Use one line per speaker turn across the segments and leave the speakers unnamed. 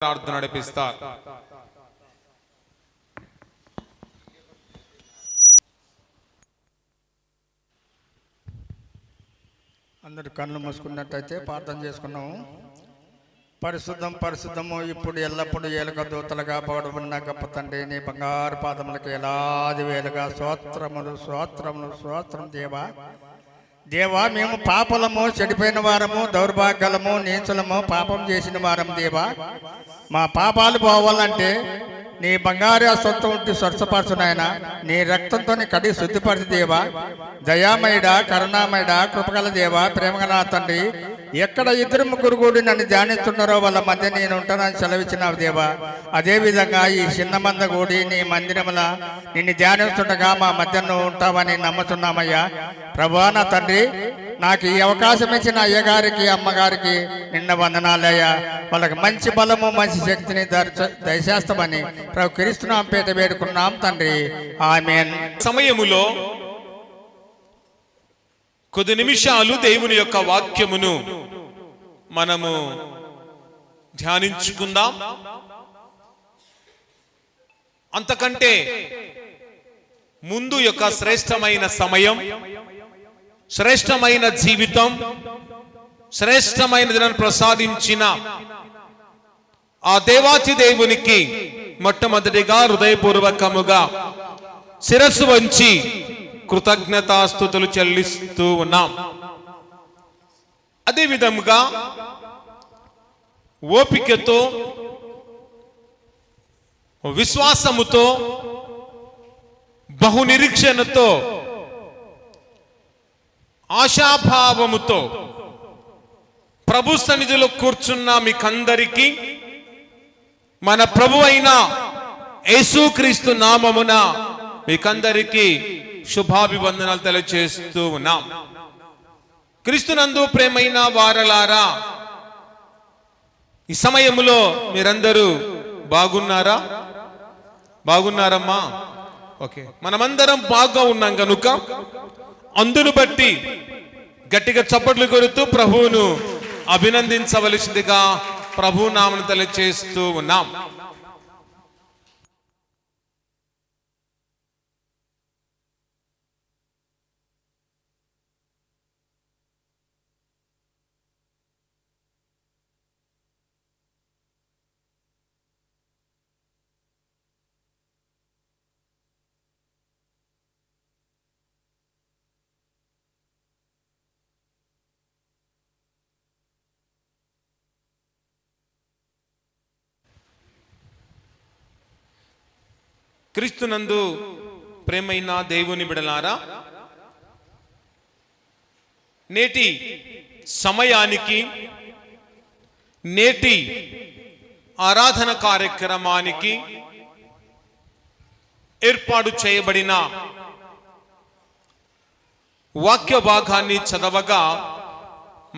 ప్రార్థన నడిపిస్తారు.
అందరు కళ్ళు మూసుకున్నట్టయితే ప్రార్థన చేసుకున్నాము. పరిశుద్ధం పరిశుద్ధము ఇప్పుడు ఎల్లప్పుడు ఏలుక దూతలుగా పడబడిన గొప్ప తండ్రి, నీ బంగారు పాదములకు ఎలాది వేలుగా స్తోత్రములు స్తోత్రములు స్తోత్రం. దేవా మేము పాపలము, చెడిపోయిన వారము, దౌర్భాగ్యలము, నీచులము, పాపం చేసిన వారం దేవా. మా పాపాలు పోవాలంటే నీ బంగారు సొంతం ఉంటే స్వచ్ఛపరచు నాయన. నీ రక్తంతో కడి శుద్ధిపరచు దేవా. దయామయుడ, కరుణామయుడ, కృపగల దేవా, ప్రేమగల తండ్రి, ఎక్కడ ఇద్దరు ముగ్గురు కూడి నన్ను ధ్యానిస్తున్నారో వాళ్ళ మధ్య నేను ఉంటానని సెలవిచ్చినావు దేవా. అదేవిధంగా ఈ చిన్న మంద కూడి నీ మందిరముల నిన్ను ధ్యానిస్తుండగా మా మధ్య నువ్వు ఉంటావని నమ్ముతున్నామయ్యా. ప్రభువా నా తండ్రి, నాకు ఈ అవకాశం ఇచ్చిన అయ్యగారికి అమ్మగారికి నిన్న వందనాలయ్యా. వాళ్ళకి మంచి బలము మంచి శక్తిని దయచేస్తామని ప్రభు క్రీస్తునామమున పేట వేడుకున్నాం తండ్రి, ఆమేన్.
సమయములో కొద్ది నిమిషాలు దేవుని యొక్క వాక్యమును మనము ధ్యానించుకుందాం. అంతకంటే ముందు యొక్క శ్రేష్టమైన సమయం, శ్రేష్టమైన జీవితం, శ్రేష్టమైన దినాన్ని ప్రసాదించిన ఆ దేవాతి దేవునికి మొట్టమొదటిగా హృదయపూర్వకముగా శిరస్సు వంచి కృతజ్ఞతాస్తుతులు చెల్లిస్తూ ఉన్నాం. అదే విధముగా ఓపికతో, విశ్వాసముతో, బహునిరీక్షణతో, ఆశాభావముతో ప్రభు సన్నిధిలో కూర్చున్న మీకందరికీ మన ప్రభు అయిన యేసుక్రీస్తు నామమున మీకందరికీ శుభాభివందనాలు తెలియజేస్తూ ఉన్నాం. క్రీస్తునందు ప్రేమైన వారలారా, ఈ సమయంలో మీరందరూ బాగున్నారా? బాగున్నారమ్మా? ఓకే, మనమందరం బాగా ఉన్నాం కనుక అందును బట్టి గట్టిగా చప్పట్లు కొడుతూ ప్రభువును అభినందించవలసిందిగా ప్రభు నామమున తెలియజేస్తూ ఉన్నాం. క్రీస్తునందు ప్రేమైన దేవుని బిడలారా, నేటి సమయానికి, నేటి ఆరాధన కార్యక్రమానికి ఏర్పాటు చేయబడిన వాక్య భాగాన్ని చదవగా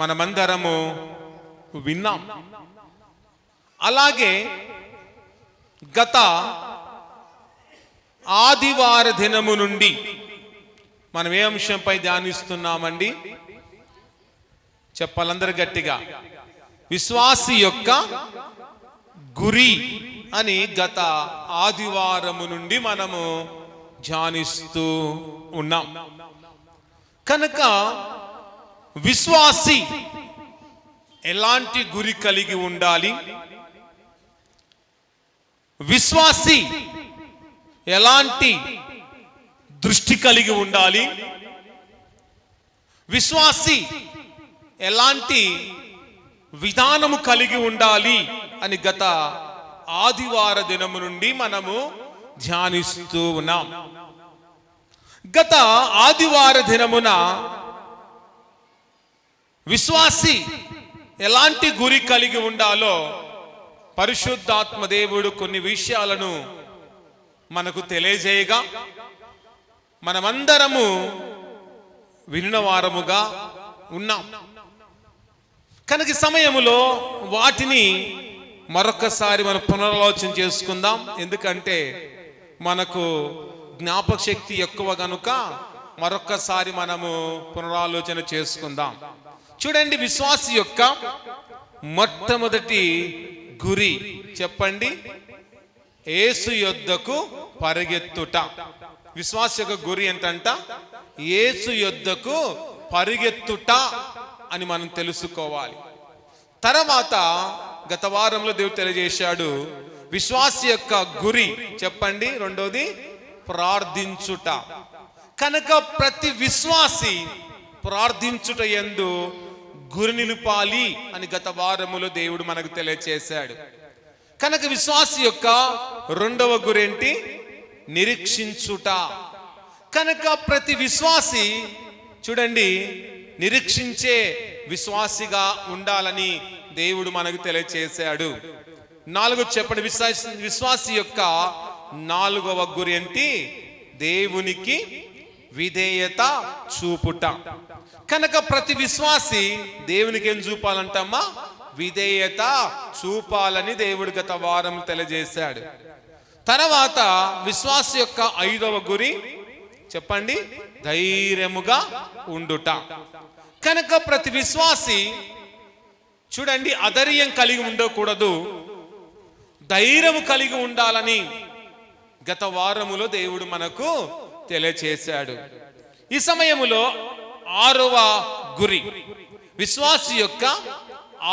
మనమందరము విన్నాం. అలాగే గత ఆదివార దినము నుండి మనం ఏ అంశంపై ధ్యానిస్తున్నామండి? చెప్పాలందరూ గట్టిగా. విశ్వాసి యొక్క గురి అని గత ఆదివారము నుండి మనము ధ్యానిస్తూ ఉన్నాం. కనుక విశ్వాసి ఎలాంటి గురి కలిగి ఉండాలి? విశ్వాసి ఎలాంటి దృష్టి కలిగి ఉండాలి? విశ్వాసి ఎలాంటి విధానము కలిగి ఉండాలి అని గత ఆదివార దినము నుండి మనము ధ్యానిస్తూ ఉన్నాం. గత ఆదివార దినమున విశ్వాసి ఎలాంటి గురి కలిగి ఉండాలో పరిశుద్ధాత్మ దేవుడు కొన్ని విషయాలను మనకు తెలియజేయగా మనమందరము విన్నవారముగా ఉన్నాం. కనుక సమయములో వాటిని మరొకసారి మనం పునరాలోచన చేసుకుందాం. ఎందుకంటే మనకు జ్ఞాపక శక్తి ఎక్కువ కనుక మరొకసారి మనము పునరాలోచన చేసుకుందాం. చూడండి, విశ్వాసి యొక్క మొట్టమొదటి గురి చెప్పండి, యేసు యొద్దకు పరిగెత్తుట. విశ్వాస యొక్క గురి ఏంటంట? యేసు యొద్దకు పరిగెత్తుట అని మనం తెలుసుకోవాలి. తర్వాత గత వారంలో దేవుడు తెలియజేశాడు, విశ్వాస యొక్క గురి చెప్పండి, రెండోది ప్రార్థించుట. కనుక ప్రతి విశ్వాసి ప్రార్థించుట యందు గురి నిలుపాలి అని గత వారములో దేవుడు మనకు తెలియచేశాడు. కనుక విశ్వాసి యొక్క రెండవ గురి ఏంటి? నిరీక్షించుట. కనుక ప్రతి విశ్వాసి చూడండి నిరీక్షించే విశ్వాసిగా ఉండాలని దేవుడు మనకు తెలియచేశాడు. నాలుగో చెప్పండి, విశ్వాసి యొక్క నాలుగవ గురి ఏంటి? దేవునికి విధేయత చూపుట. కనుక ప్రతి విశ్వాసి దేవునికి ఏం చూపాలంటమ్మా? విధేయత చూపాలని దేవుడు గత వారం తెలియజేశాడు. తర్వాత విశ్వాస యొక్క ఐదవ గురి చెప్పండి, ధైర్యముగా ఉండుట. కనుక ప్రతి విశ్వాసి చూడండి అధైర్యం కలిగి ఉండకూడదు, ధైర్యము కలిగి ఉండాలని గత వారములో దేవుడు మనకు తెలియచేశాడు. ఈ సమయములో ఆరవ గురి, విశ్వాసి యొక్క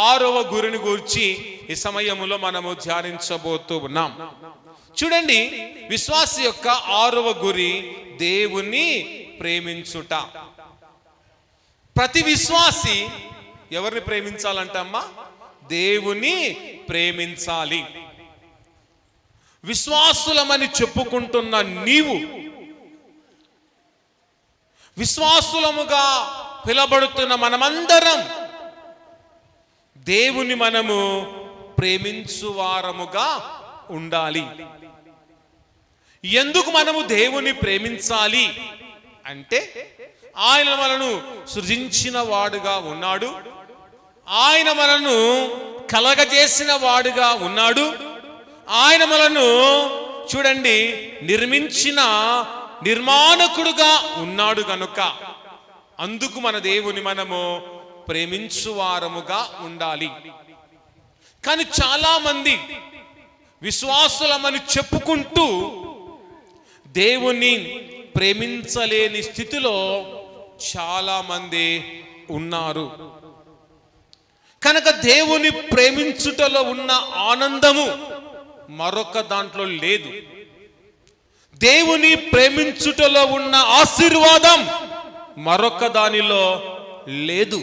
ఆరవ గురిని గురించి ఈ సమయములో మనము ధ్యానించబోతూ ఉన్నాం. చూడండి విశ్వాసి యొక్క ఆరవ గురి దేవుని ప్రేమించుట. ప్రతి విశ్వాసి ఎవరిని ప్రేమించాలంటమ్మా? దేవుని ప్రేమించాలి. విశ్వాసులమని చెప్పుకుంటున్న నీవు, విశ్వాసులముగా పిలబడుతున్న మనమందరం దేవుని మనము ప్రేమించువారముగా ఉండాలి. ఎందుకు మనము దేవుని ప్రేమించాలి అంటే, ఆయన మనను సృజించిన వాడుగా ఉన్నాడు, ఆయన మనను కలగజేసిన వాడుగా ఉన్నాడు, ఆయన మనను చూడండి నిర్మించిన నిర్మాణకుడుగా ఉన్నాడు. గనుక అందుకు మన దేవుని మనము ప్రేమించువారముగా ఉండాలి. కానీ చాలా మంది విశ్వాసులమని చెప్పుకుంటూ దేవుని ప్రేమించలేని స్థితిలో చాలా మంది ఉన్నారు. కనుక దేవుని ప్రేమించుటలో ఉన్న ఆనందము మరొక దాంట్లో లేదు. దేవుని ప్రేమించుటలో ఉన్న ఆశీర్వాదం మరొక దానిలో లేదు.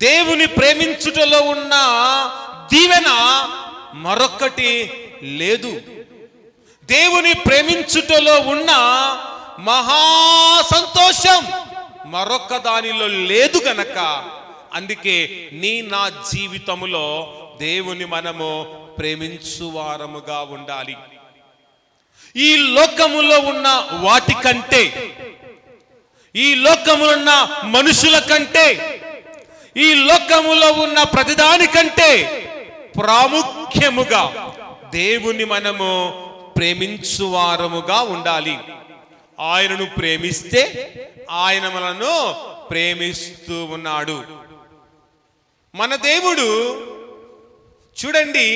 దేవుని ప్రేమించుటలో ఉన్న దీవెన మరొకటి లేదు. దేవుని ప్రేమించుటలో ఉన్న మహా సంతోషం మరొక దానిలో లేదు. గనక అందుకే నా జీవితములో దేవుని మనము ప్రేమించువారముగా ఉండాలి. ఈ లోకములో ఉన్న వాటి కంటే, ఈ లోకములో ఉన్న మనుషుల కంటే, ఈ లోకములో ఉన్న ప్రతిదానికంటే ప్రాముఖ్యముగా దేవుని మనము ప్రేమించువారముగా ఉండాలి. ఆయనను ప్రేమిస్తే ఆయన మనను ప్రేమిస్తూ ఉన్నాడు. మన దేవుడు చూడండి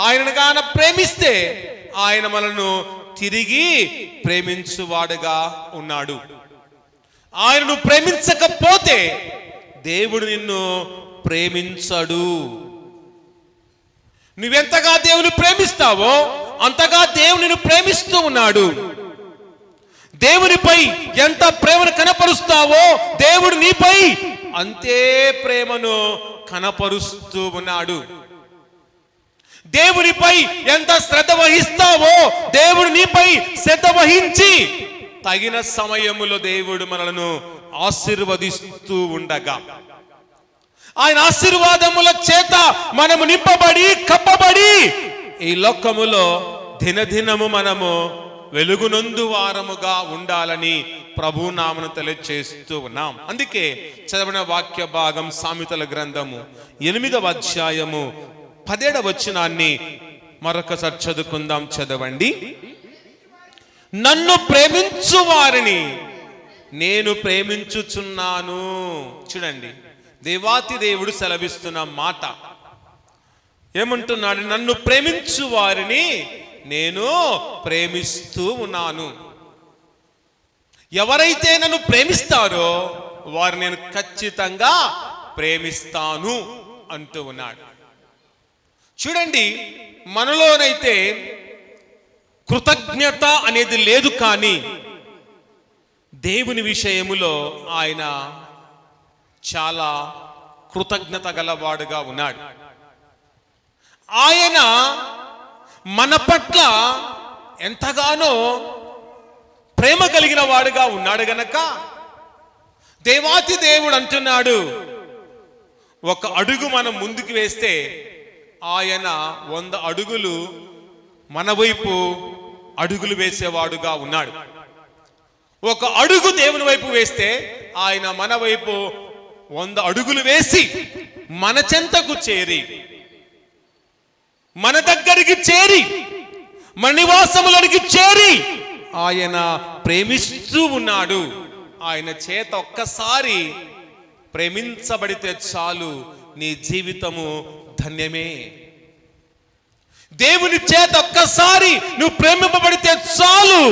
ఆయనను గాన ప్రేమిస్తే ఆయన మనను తిరిగి ప్రేమించువాడుగా ఉన్నాడు. ఆయనను ప్రేమించకపోతే దేవుడు నిన్ను ప్రేమించడు. నువ్వెంతగా దేవుని ప్రేమిస్తావో అంతగా దేవుడు నిన్ను ప్రేమిస్తూ ఉన్నాడు. దేవునిపై ఎంత ప్రేమను కనపరుస్తావో దేవుడు నీపై అంతే ప్రేమను కనపరుస్తూ ఉన్నాడు. దేవునిపై ఎంత శ్రద్ధ వహిస్తావో దేవుడు నీపై శ్రద్ధ వహించి తగిన సమయములో దేవుడు మనలను ఆశీర్వదిస్తూ ఉండగా, ఆయన ఆశీర్వాదముల చేత మనము నింపబడి కప్పబడి ఈ లోకములో దినదినము మనము వెలుగునందు వారముగా ఉండాలని ప్రభు నామను తెలియచేస్తూ ఉన్నాం. అందుకే చదివిన వాక్య భాగం సామెతల గ్రంథము 8వ అధ్యాయము 17వ వచనాన్ని మరొకసారి చదువుకుందాం. చదవండి. నన్ను ప్రేమించు వారిని నేను ప్రేమించుచున్నాను. చూడండి దేవాతి దేవుడు సెలవిస్తున్న మాట. ఏమంటున్నాడు? నన్ను ప్రేమించు వారిని నేను ప్రేమిస్తూ ఉన్నాను. ఎవరైతే నన్ను ప్రేమిస్తారో వారు నేను ఖచ్చితంగా ప్రేమిస్తాను అంటూ ఉన్నాడు. చూడండి, మనలోనైతే కృతజ్ఞత అనేది లేదు, కానీ దేవుని విషయములో ఆయన చాలా కృతజ్ఞత గలవాడుగా ఉన్నాడు. ఆయన మన పట్ల ఎంతగానో ప్రేమ కలిగిన వాడుగా ఉన్నాడు గనక దేవాతి దేవుడు అంటున్నాడు, ఒక అడుగు మనం ముందుకు వేస్తే ఆయన 100 అడుగులు మన వైపు అడుగులు వేసేవాడుగా ఉన్నాడు. ఒక అడుగు దేవుని వైపు వేస్తే ఆయన మన వైపు 100 అడుగులు వేసి మన చెంతకు చేరి, మన దగ్గరికి చేరి, మన నివాసములకి చేరి ఆయన ప్రేమిస్తూ ఉన్నాడు. ఆయన చేత ఒక్కసారి ప్రేమించబడితే చాలు, నీ జీవితము ధన్యమే. దేవుని చేత ఒక్కసారి నువ్వు ప్రేమింపబడితే చాలు,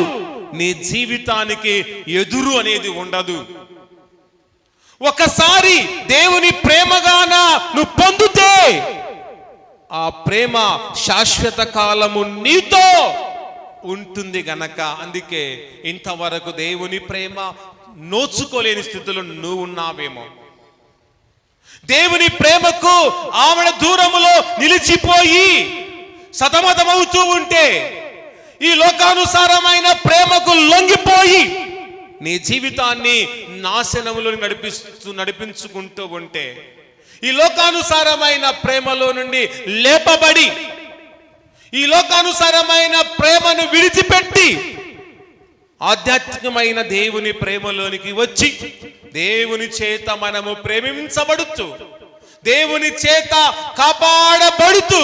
నీ జీవితానికి ఎదురు అనేది ఉండదు. ఒకసారి దేవుని ప్రేమగాన నువ్వు పొందితే ఆ ప్రేమ శాశ్వత కాలము నీతో ఉంటుంది గనక, అందుకే ఇంతవరకు దేవుని ప్రేమ నోచుకోలేని స్థితిలో నువ్వు ఉన్నావేమో. దేవుని ప్రేమకు ఆమె దూరములో నిలిచిపోయి సతమతమవుతూ ఉంటే, ఈ లోకానుసారమైన ప్రేమకు లొంగిపోయి నీ జీవితాన్ని నాశనములో నడిపించుకుంటూ ఉంటే, ఈ లోకానుసారమైన ప్రేమలో నుండి లేపబడి ఈ లోకానుసారమైన ప్రేమను విడిచిపెట్టి ఆధ్యాత్మికమైన దేవుని ప్రేమలోనికి వచ్చి దేవుని చేత మనము ప్రేమించబడుతూ, దేవుని చేత కాపాడబడుతూ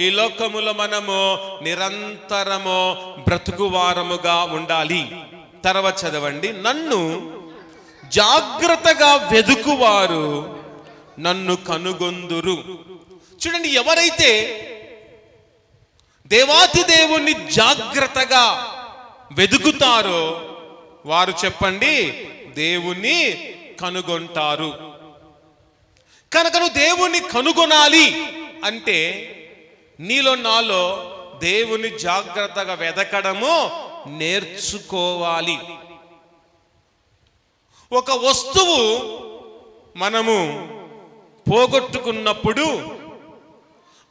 ఈ లోకములో మనము నిరంతరము బ్రతుకువారముగా ఉండాలి. తర్వాత చదవండి, నన్ను జాగ్రత్తగా వెదుకువారు నన్ను కనుగొందురు. చూడండి, ఎవరైతే దేవాతి దేవుణ్ణి జాగ్రత్తగా వెదుకుతారో వారు చెప్పండి దేవుణ్ణి కనుగొంటారు. కనుక నువ్వు దేవుణ్ణి కనుగొనాలి అంటే నీలో నాలో దేవుని జాగ్రత్తగా వెదకడము నేర్చుకోవాలి. ఒక వస్తువు మనము పోగొట్టుకున్నప్పుడు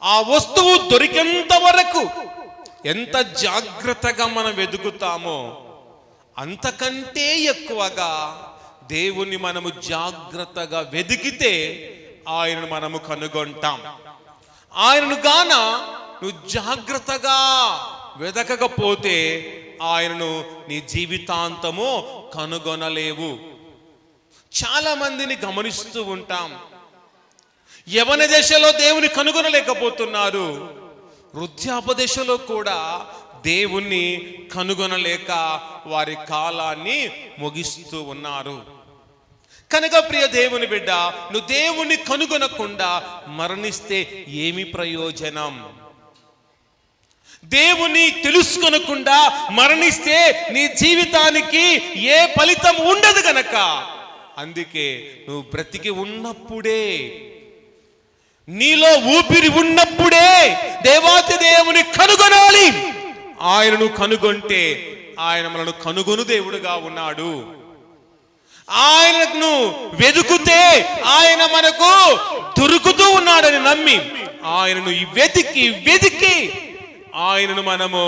ఆ వస్తువు దొరికేంత వరకు ఎంత జాగ్రత్తగా మనం వెతుకుతామో అంతకంటే ఎక్కువగా దేవుని మనము జాగ్రత్తగా వెతికితే ఆయనను మనము కనుగొంటాం. ఆయనను గాన నువ్వు జాగ్రత్తగా వెతకకపోతే ఆయనను నీ జీవితాంతము కనుగొనలేవు. చాలా మందిని గమనిస్తూ ఉంటాం, యవన దశలో దేవుని కనుగొనలేకపోతున్నారు, వృద్ధాప్య దశలో కూడా దేవుణ్ణి కనుగొనలేక వారి కాలాన్ని ముగిస్తూ ఉన్నారు. కనుక ప్రియ దేవుని బిడ్డ, నువ్వు దేవుణ్ణి కనుగొనకుండా మరణిస్తే ఏమి ప్రయోజనం? దేవుని తెలుసుకొనకుండా మరణిస్తే నీ జీవితానికి ఏ ఫలితం ఉండదు గనక, అందుకే నువ్వు బ్రతికి ఉన్నప్పుడే, నీలో ఊపిరి ఉన్నప్పుడే దేవాతి దేవుని కనుగొనాలి. ఆయనను కనుగొంటే ఆయన మనను కనుగొను దేవుడుగా ఉన్నాడు. ఆయనను వెతుకుతే ఆయన మనకు దొరుకుతూ ఉన్నాడని నమ్మి ఆయనను వెతికి వెతికి ఆయనను మనము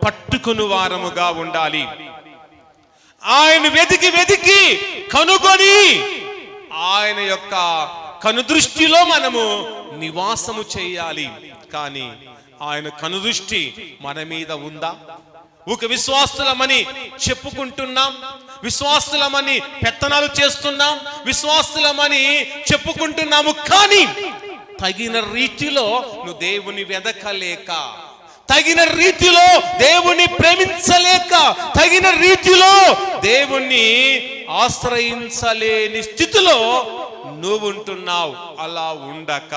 పట్టుకుని వారముగా ఉండాలి. ఆయన వెతికి వెతికి కనుగొని ఆయన యొక్క కనుదృష్టిలో మనము నివాసము చేయాలి. కానీ ఆయన కనుదృష్టి మన మీద ఉందా? ఒక విశ్వాసులమని చెప్పుకుంటున్నాం, విశ్వాసులమని పెత్తనాలు చేస్తున్నాం, విశ్వాసులమని చెప్పుకుంటున్నాము, కానీ తగిన రీతిలో నువ్వు దేవుని వెదకలేక, తగిన రీతిలో దేవుని ప్రేమించలేక, తగిన రీతిలో దేవుణ్ణి ఆశ్రయించలేని స్థితిలో నువ్వు ఉంటున్నావు. అలా ఉండక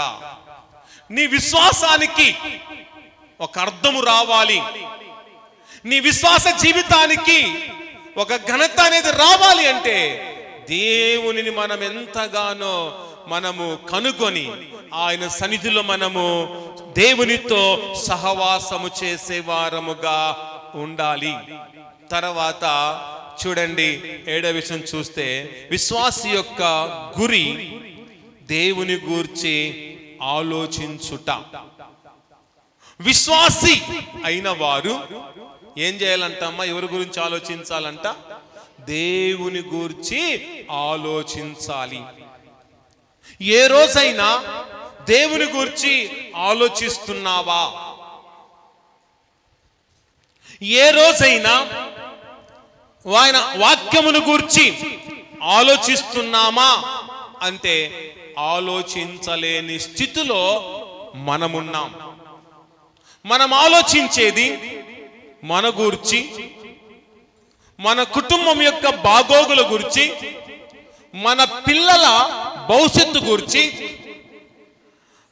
నీ విశ్వాసానికి ఒక అర్థము రావాలి, నీ విశ్వాస జీవితానికి ఒక ఘనత అనేది రావాలి అంటే దేవునిని మనం ఎంతగానో మనము కనుగొని ఆయన సన్నిధిలో మనము దేవునితో సహవాసము చేసేవారముగా ఉండాలి. తర్వాత చూడండి 7వ విషయం చూస్తే, విశ్వాసి యొక్క గురి దేవుని గూర్చి ఆలోచించుట. విశ్వాసి అయిన వారు ఏం చేయాలంటమ్మా? ఎవరి గురించి ఆలోచించాలంట? దేవుని గూర్చి ఆలోచించాలి. ఏ రోజైనా దేవుని గూర్చి ఆలోచిస్తున్నావా? ఏ రోజైనా ఆయన వాక్యమును గూర్చి ఆలోచిస్తున్నామా అంటే ఆలోచించలేని స్థితిలో మనమున్నాం. మనం ఆలోచించేది మన గురించి, మన కుటుంబం యొక్క బాగోగుల గురించి, మన పిల్లల భవిష్యత్తు గురించి,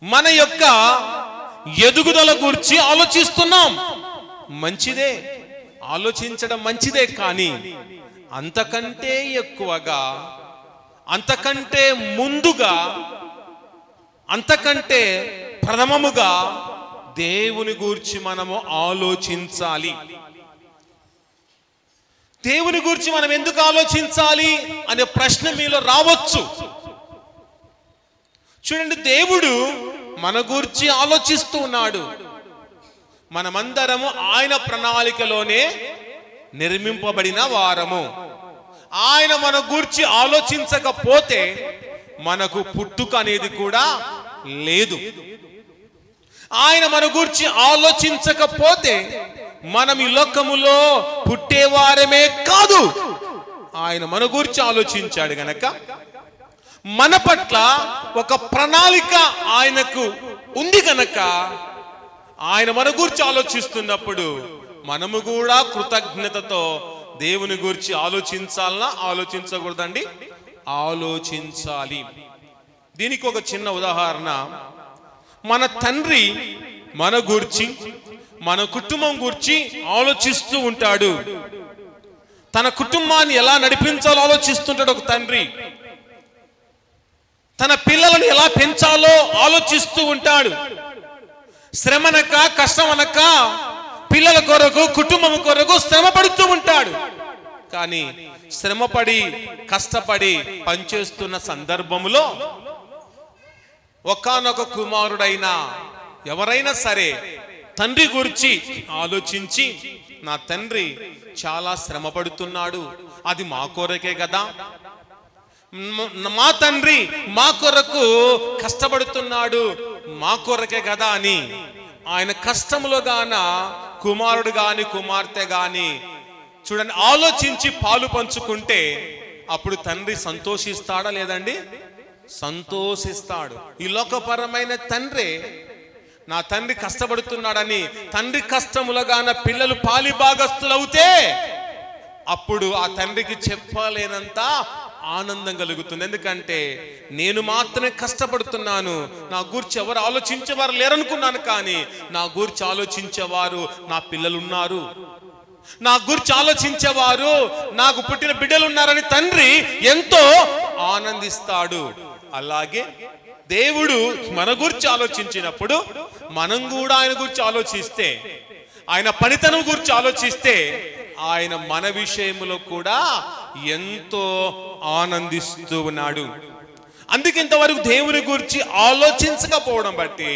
మన యొక్క ఎదుగుదల గురించి ఆలోచిస్తున్నాం. మంచిదే, ఆలోచించడం మంచిదే. కానీ అంతకంటే ఎక్కువగా, అంతకంటే ముందుగా, అంతకంటే ప్రథమముగా దేవుని గూర్చి మనము ఆలోచించాలి. దేవుని గురించి మనం ఎందుకు ఆలోచించాలి అనే ప్రశ్న మీలో రావచ్చు. చూడండి, దేవుడు మన గురించి ఆలోచిస్తూ ఉన్నాడు. మనమందరము ఆయన ప్రణాళికలోనే నిర్మింపబడిన వారము. ఆయన మన గురించి ఆలోచించకపోతే మనకు పుట్టుక అనేది కూడా లేదు. ఆయన మన గురించి ఆలోచించకపోతే మనం ఈ లోకములో పుట్టేవారమే కాదు. ఆయన మన గురించి ఆలోచించాడు గనక మన పట్ల ఒక ప్రణాళిక ఆయనకు ఉంది గనక ఆయన మన గురించి ఆలోచిస్తున్నప్పుడు మనము కూడా కృతజ్ఞతతో దేవుని గురించి ఆలోచించాలనా? ఆలోచించకూడదండి? ఆలోచించాలి. దీనికి ఒక చిన్న ఉదాహరణ. మన తండ్రి మన గురించి, మన కుటుంబం గురించి ఆలోచిస్తూ ఉంటాడు. తన కుటుంబాన్ని ఎలా నడిపించాలో ఆలోచిస్తుంటాడు ఒక తండ్రి. తన పిల్లలను ఎలా పెంచాలో ఆలోచిస్తూ ఉంటాడు. శ్రమనక కష్టమనక పిల్లల కొరకు, కుటుంబం కొరకు శ్రమ పడుతూ ఉంటాడు. కానీ శ్రమపడి కష్టపడి పనిచేస్తున్న సందర్భంలో ఒకానొక కుమారుడైనా ఎవరైనా సరే తండ్రి గురించి ఆలోచించి, నా తండ్రి చాలా శ్రమ పడుతున్నాడు, అది మా కొరకే కదా, మా తండ్రి మా కొరకు కష్టపడుతున్నాడు, మా కొరకే కదా అని ఆయన కష్టములో గాన కుమారుడు గాని కుమార్తె గాని చూడండి ఆలోచించి పాలు పంచుకుంటే అప్పుడు తండ్రి సంతోషిస్తాడా? లేదండి, సంతోషిస్తాడు. ఈ లోకపరమైన తండ్రి, నా తండ్రి కష్టపడుతున్నాడని తండ్రి కష్టములగాన పిల్లలు పాలి భాగస్తులవుతే అప్పుడు ఆ తండ్రికి చెప్పలేనంత ఆనందం కలుగుతుంది. ఎందుకంటే నేను మాత్రమే కష్టపడుతున్నాను, నా గురించి ఎవరు ఆలోచించేవారు లేరనుకున్నాను, కానీ నా గురించి ఆలోచించేవారు నా పిల్లలు ఉన్నారు, నా గురించి ఆలోచించేవారు నాకు పుట్టిన బిడ్డలు ఉన్నారని తండ్రి ఎంతో ఆనందిస్తాడు. అలాగే దేవుడు మన గురించి ఆలోచించినప్పుడు మనం కూడా ఆయన గురించి ఆలోచిస్తే, ఆయన పనితనం గురించి ఆలోచిస్తే ఆయన మన విషయంలో కూడా ఎంతో ఆనందిస్తూ ఉన్నాడు. అందుకే ఇంతవరకు దేవుని గురించి ఆలోచించకపోవడం బట్టి,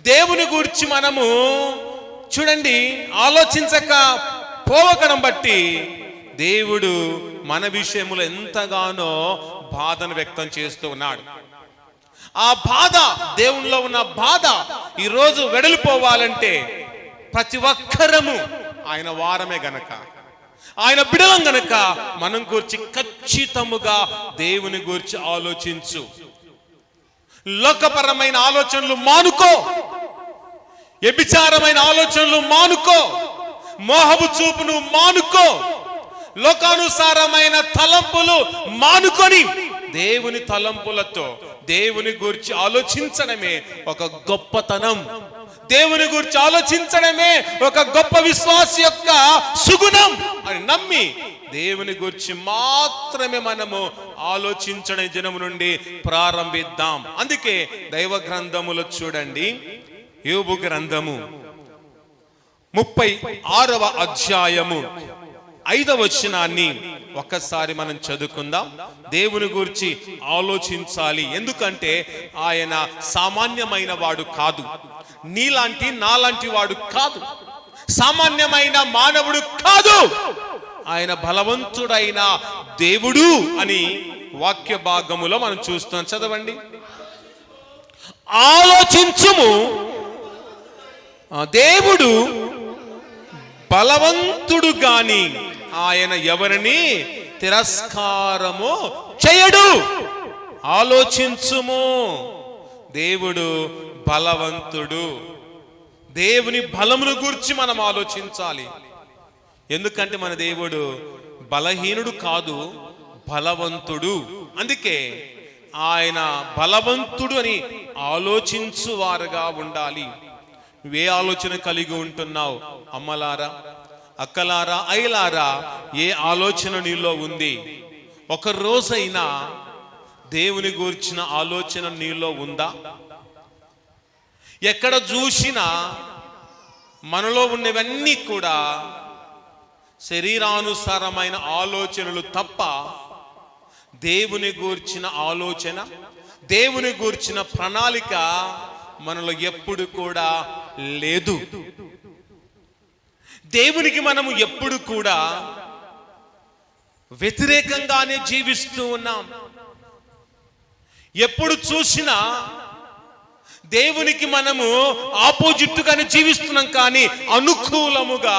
దేవుని గురించి మనము చూడండి ఆలోచించక పోవకడం బట్టి దేవుడు మన విషయంలో ఎంతగానో బాధను వ్యక్తం చేస్తూ ఉన్నాడు. ఆ బాధ, దేవునిలో ఉన్న బాధ ఈరోజు వెడలిపోవాలంటే ప్రతి ఒక్కరము ఆయన వారమే గనక, ఆయన బిడలం గనక మనం గురించి ఖచ్చితముగా దేవుని గురించి ఆలోచించు. లోకపరమైన ఆలోచనలు మానుకో, వ్యభిచారమైన ఆలోచనలు మానుకో, మోహపు చూపును మానుకో, లోకానుసారమైన తలంపులు మానుకొని దేవుని తలంపులతో, దేవుని గురించి ఆలోచించడమే ఒక గొప్పతనం. దేవుని గురించి ఆలోచించడమే ఒక గొప్ప విశ్వాస యొక్క సుగుణం అని నమ్మి దేవుని గురించి మాత్రమే మనము ఆలోచించడం దినము నుండి ప్రారంభిద్దాం. అందుకే దైవ గ్రంథములో చూడండి, యోబు గ్రంథము 36వ అధ్యాయము 5వ వచనాన్ని ఒక్కసారి మనం చదువుకుందాం. దేవుని గురించి ఆలోచించాలి, ఎందుకంటే ఆయన సామాన్యమైన వాడు కాదు, నీలాంటి నాలాంటి వాడు కాదు, సామాన్యమైన మానవుడు కాదు, ఆయన బలవంతుడైన దేవుడు అని వాక్య భాగములో మనం చూస్తున్నాం. చదవండి. ఆలోచించుము, దేవుడు బలవంతుడు గాని ఆయన ఎవరిని తిరస్కారము చేయడు. ఆలోచించుము, దేవుడు బలవంతుడు. దేవుని బలమును గురించి మనం ఆలోచించాలి, ఎందుకంటే మన దేవుడు బలహీనుడు కాదు, బలవంతుడు. అందుకే ఆయన బలవంతుడు అని ఆలోచించువారుగా ఉండాలి. నువ్వే ఆలోచన కలిగి ఉంటున్నావు అమ్మలారా, అక్కలారా, అయ్యలారా? ఏ ఆలోచన నీలో ఉంది? ఒక రోజైనా దేవుని గురించిన ఆలోచన నీలో ఉందా? ఎక్కడ చూసినా మనలో ఉన్నవన్నీ కూడా శరీరానుసారమైన ఆలోచనలు తప్ప దేవుని గూర్చిన ఆలోచన, దేవుని గూర్చిన ప్రణాళిక మనలో ఎప్పుడు కూడా లేదు. దేవునికి మనము ఎప్పుడు కూడా వ్యతిరేకంగానే జీవిస్తూ ఉన్నాం. ఎప్పుడు చూసినా దేవునికి మనము ఆపోజిట్ గానే జీవిస్తున్నాం, కానీ అనుకూలముగా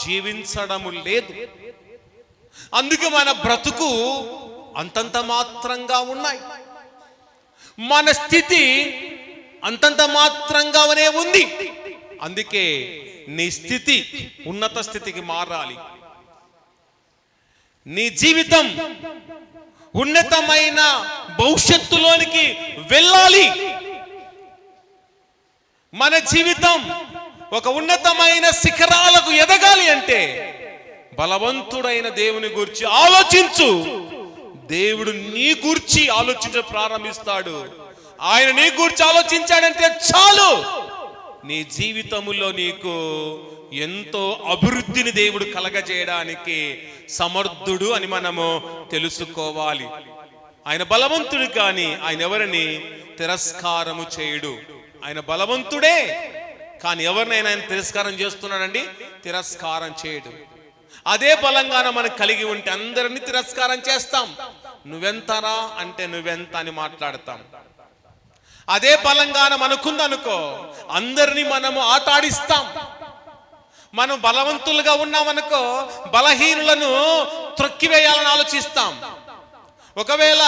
జీవించడము లేదు. అందుకే మన బ్రతుకు అంతంత మాత్రంగా ఉన్నాయి, మన స్థితి అంతంత మాత్రంగానే ఉంది. అందుకే నీ స్థితి ఉన్నత స్థితికి మారాలి, నీ జీవితం ఉన్నతమైన భవిష్యత్తులోనికి వెళ్ళాలి. మన జీవితం ఒక ఉన్నతమైన శిఖరాలకు ఎదగాలి అంటే బలవంతుడైన దేవుని గురించి ఆలోచించు. దేవుడు నీ గురించి ఆలోచించ ప్రారంభిస్తాడు. ఆయన నీ గురించి ఆలోచించాడంటే చాలు, నీ జీవితములో నీకు ఎంతో అభివృద్ధిని దేవుడు కలగజేయడానికి సమర్థుడు అని మనము తెలుసుకోవాలి. ఆయన బలవంతుడు, కానీ ఆయన ఎవరిని తిరస్కారము చేయడు. ఆయన బలవంతుడే, కానీ ఎవరినైనా ఆయన తిరస్కారం చేస్తున్నాడండి? తిరస్కారం చేయడు. అదే బలంగాన మనం కలిగి ఉంటే అందరినీ తిరస్కారం చేస్తాం. నువ్వెంతరా అంటే నువ్వెంత అని మాట్లాడతాం. అదే బలంగాన మనకుందనుకో, అందరినీ మనము ఆటాడిస్తాం. మనం బలవంతులుగా ఉన్నామనుకో, బలహీనులను త్రొక్కివేయాలని ఆలోచిస్తాం. ఒకవేళ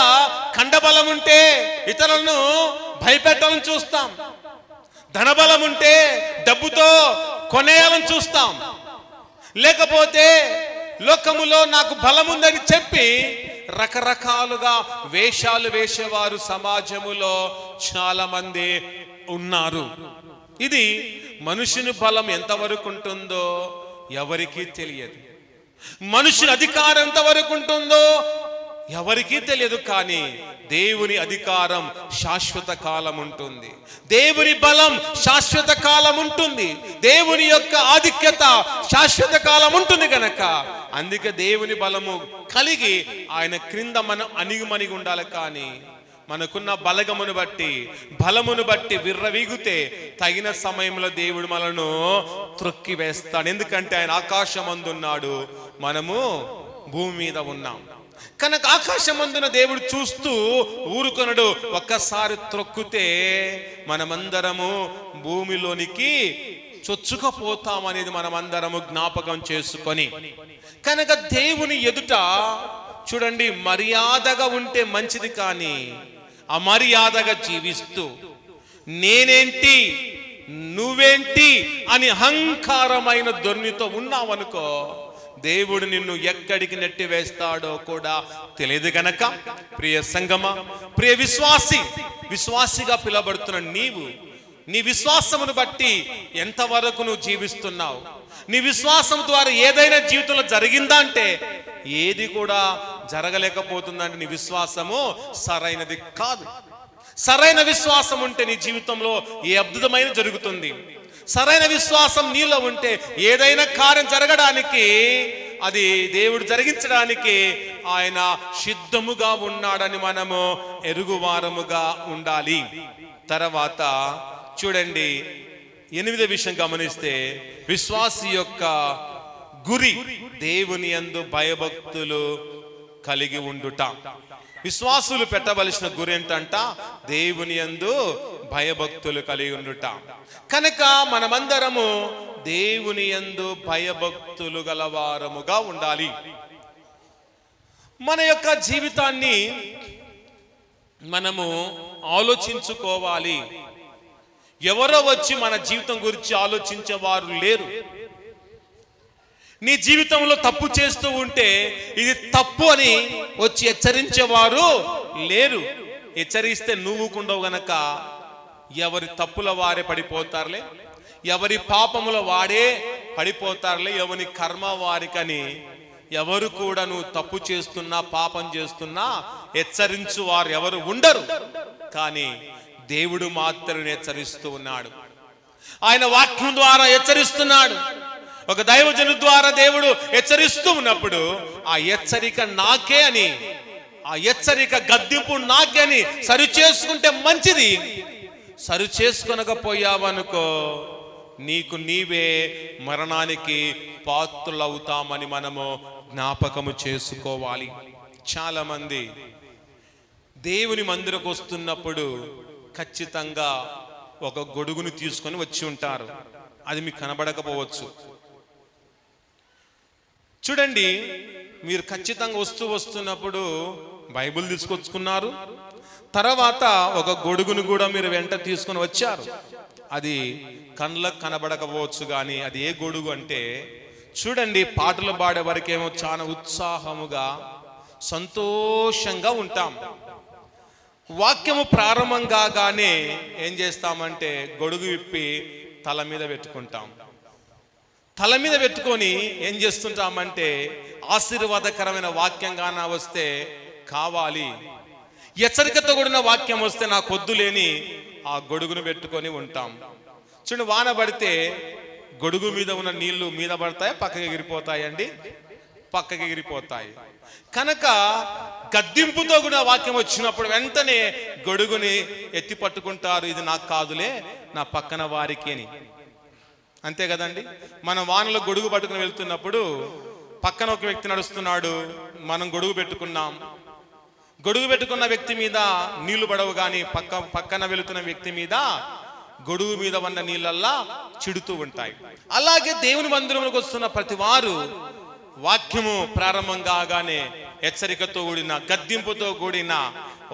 ఖండబలం ఉంటే ఇతరులను భయపెట్టాలని చూస్తాం. ధనబలం ఉంటే డబ్బుతో కొనేయాలని చూస్తాం. లేకపోతే లోకములో నాకు బలం ఉందని చెప్పి రకరకాలుగా వేషాలు వేసేవారు సమాజములో చాలా మంది ఉన్నారు. ఇది మనుషుని బలం ఎంతవరకు ఉంటుందో ఎవరికీ తెలియదు, మనుషుని అధికారం ఎంతవరకు ఉంటుందో ఎవరికీ తెలియదు. కానీ దేవుని అధికారం శాశ్వత కాలం ఉంటుంది, దేవుని బలం శాశ్వత కాలం ఉంటుంది, దేవుని యొక్క ఆధిక్యత శాశ్వత కాలం ఉంటుంది గనక అందుకే దేవుని బలము కలిగి ఆయన క్రింద మనం అణిగిమణిగి ఉండాలి. కానీ మనకున్న బలగమును బట్టి విర్రవీగితే తగిన సమయంలో దేవుడు మనను త్రొక్కి వేస్తాడు. ఎందుకంటే ఆయన ఆకాశమందున్నాడు, మనము భూమి మీద ఉన్నాం కనుక ఆకాశమందున దేవుడు చూస్తూ ఊరుకొనడు. ఒక్కసారి త్రొక్కితే మనమందరము భూమిలోనికి చొచ్చుకపోతామనేది మనమందరము జ్ఞాపకం చేసుకొని, కనుక దేవుని ఎదుట చూడండి, మర్యాదగా ఉంటే మంచిది, కానీ అమర్యాదగా జీవిస్తూ నేనేంటి నువ్వేంటి అని అహంకారమైన ధోరణితో ఉన్నావనుకో, దేవుడు నిన్ను ఎక్కడికి నెట్టివేస్తాడో కూడా తెలియదు గనక ప్రియ సంగమా, ప్రియ విశ్వాసిగా పిలవబడుతున్న నీవు నీ విశ్వాసమును బట్టి ఎంతవరకు నువ్వు జీవిస్తున్నావు? నీ విశ్వాసం ద్వారా ఏదైనా జీవితంలో జరిగిందా అంటే ఏది కూడా జరగలేకపోతుందంటే నీ విశ్వాసము సరైనది కాదు. సరైన విశ్వాసం ఉంటే నీ జీవితంలో ఏ అద్భుతమైన జరుగుతుంది. సరైన విశ్వాసం నీలో ఉంటే ఏదైనా కార్యం జరగడానికి, అది దేవుడు జరిగించడానికి ఆయన సిద్ధముగా ఉన్నాడని మనము ఎరుగువారముగా ఉండాలి. తర్వాత చూడండి, 8వ విషయం గమనిస్తే, విశ్వాసి యొక్క గురి దేవుని యందు భయభక్తులు కలిగి ఉండుట. విశ్వాసులు పెట్టవలసిన గురి ఏంటంట? దేవుని యందు భయభక్తులు కలిగి ఉండుట. కనుక మనమందరము దేవుని యందు భయభక్తులు గలవారముగా ఉండాలి. మన యొక్క జీవితాన్ని మనము ఆలోచించుకోవాలి. ఎవరో వచ్చి మన జీవితం గురించి ఆలోచించేవారు లేరు. నీ జీవితంలో తప్పు చేస్తూ ఉంటే ఇది తప్పు అని వచ్చి హెచ్చరించేవారు లేరు. హెచ్చరిస్తే నువ్వుకుండవు గనక ఎవరి తప్పుల వారే పడిపోతారులే, ఎవరి పాపముల వాడే పడిపోతారులే, ఎవరి కర్మ వారికని ఎవరు కూడా నువ్వు తప్పు చేస్తున్నా పాపం చేస్తున్నా హెచ్చరించు వారు ఎవరు ఉండరు. కానీ దేవుడు మాత్రం హెచ్చరిస్తూ ఉన్నాడు. ఆయన వాక్యం ద్వారా హెచ్చరిస్తున్నాడు. ఒక దైవజను ద్వారా దేవుడు హెచ్చరిస్తూ ఉన్నప్పుడు ఆ హెచ్చరిక నాకే అని, ఆ హెచ్చరిక గద్దింపు నాకే అని సరి చేసుకుంటే మంచిది. సరి చేసుకొనకపోయావనుకో నీకు నీవే మరణానికి పాత్రులవుతామని మనము జ్ఞాపకము చేసుకోవాలి. చాలా మంది దేవుని మందిరకు వస్తున్నప్పుడు ఖచ్చితంగా ఒక గొడుగును తీసుకొని వచ్చి ఉంటారు. అది మీకు కనబడకపోవచ్చు. చూడండి, మీరు ఖచ్చితంగా వస్తున్నప్పుడు బైబిల్ తీసుకొచ్చుకున్నారు, తర్వాత ఒక గొడుగును కూడా మీరు వెంట తీసుకొని వచ్చారు. అది కళ్ళకు కనబడకపోవచ్చు, కానీ అది ఏ గొడుగు అంటే, చూడండి, పాటలు పాడే వరకేమో చాలా ఉత్సాహముగా సంతోషంగా ఉంటాం. వాక్యము ప్రారంభం కాగానే ఏం చేస్తామంటే గొడుగు విప్పి తల మీద పెట్టుకుంటాం. తల మీద పెట్టుకొని ఏం చేస్తుంటామంటే ఆశీర్వాదకరమైన వాక్యంగానా వస్తే కావాలి, హెచ్చరికతో కూడిన వాక్యం వస్తే నాకు వద్దులేని ఆ గొడుగును పెట్టుకొని ఉంటాం. చూడండి, వాన పడితే గొడుగు మీద ఉన్న నీళ్లు మీద పడతాయి, పక్కకి ఎగిరిపోతాయండి, పక్కకి ఎగిరిపోతాయి. కనుక గద్దింపుతో కూడా వాక్యం వచ్చినప్పుడు వెంటనే గొడుగుని ఎత్తి పట్టుకుంటారు. ఇది నాకు కాదులే, నా పక్కన వారికి అని. అంతే కదండి. మనం వానలో గొడుగు పట్టుకుని వెళ్తున్నప్పుడు పక్కన ఒక వ్యక్తి నడుస్తున్నాడు, మనం గొడుగు పెట్టుకున్నాం. గొడుగు పెట్టుకున్న వ్యక్తి మీద నీళ్లు పడవు, కానీ పక్కన వెళుతున్న వ్యక్తి మీద గొడుగు మీద ఉన్న నీళ్ళల్లా చిడుతూ ఉంటాయి. అలాగే దేవుని మందిరంలోకి వస్తున్న ప్రతి వారు వాక్యము ప్రారంభం కాగానే హెచ్చరికతో కూడిన గద్దింపుతో కూడిన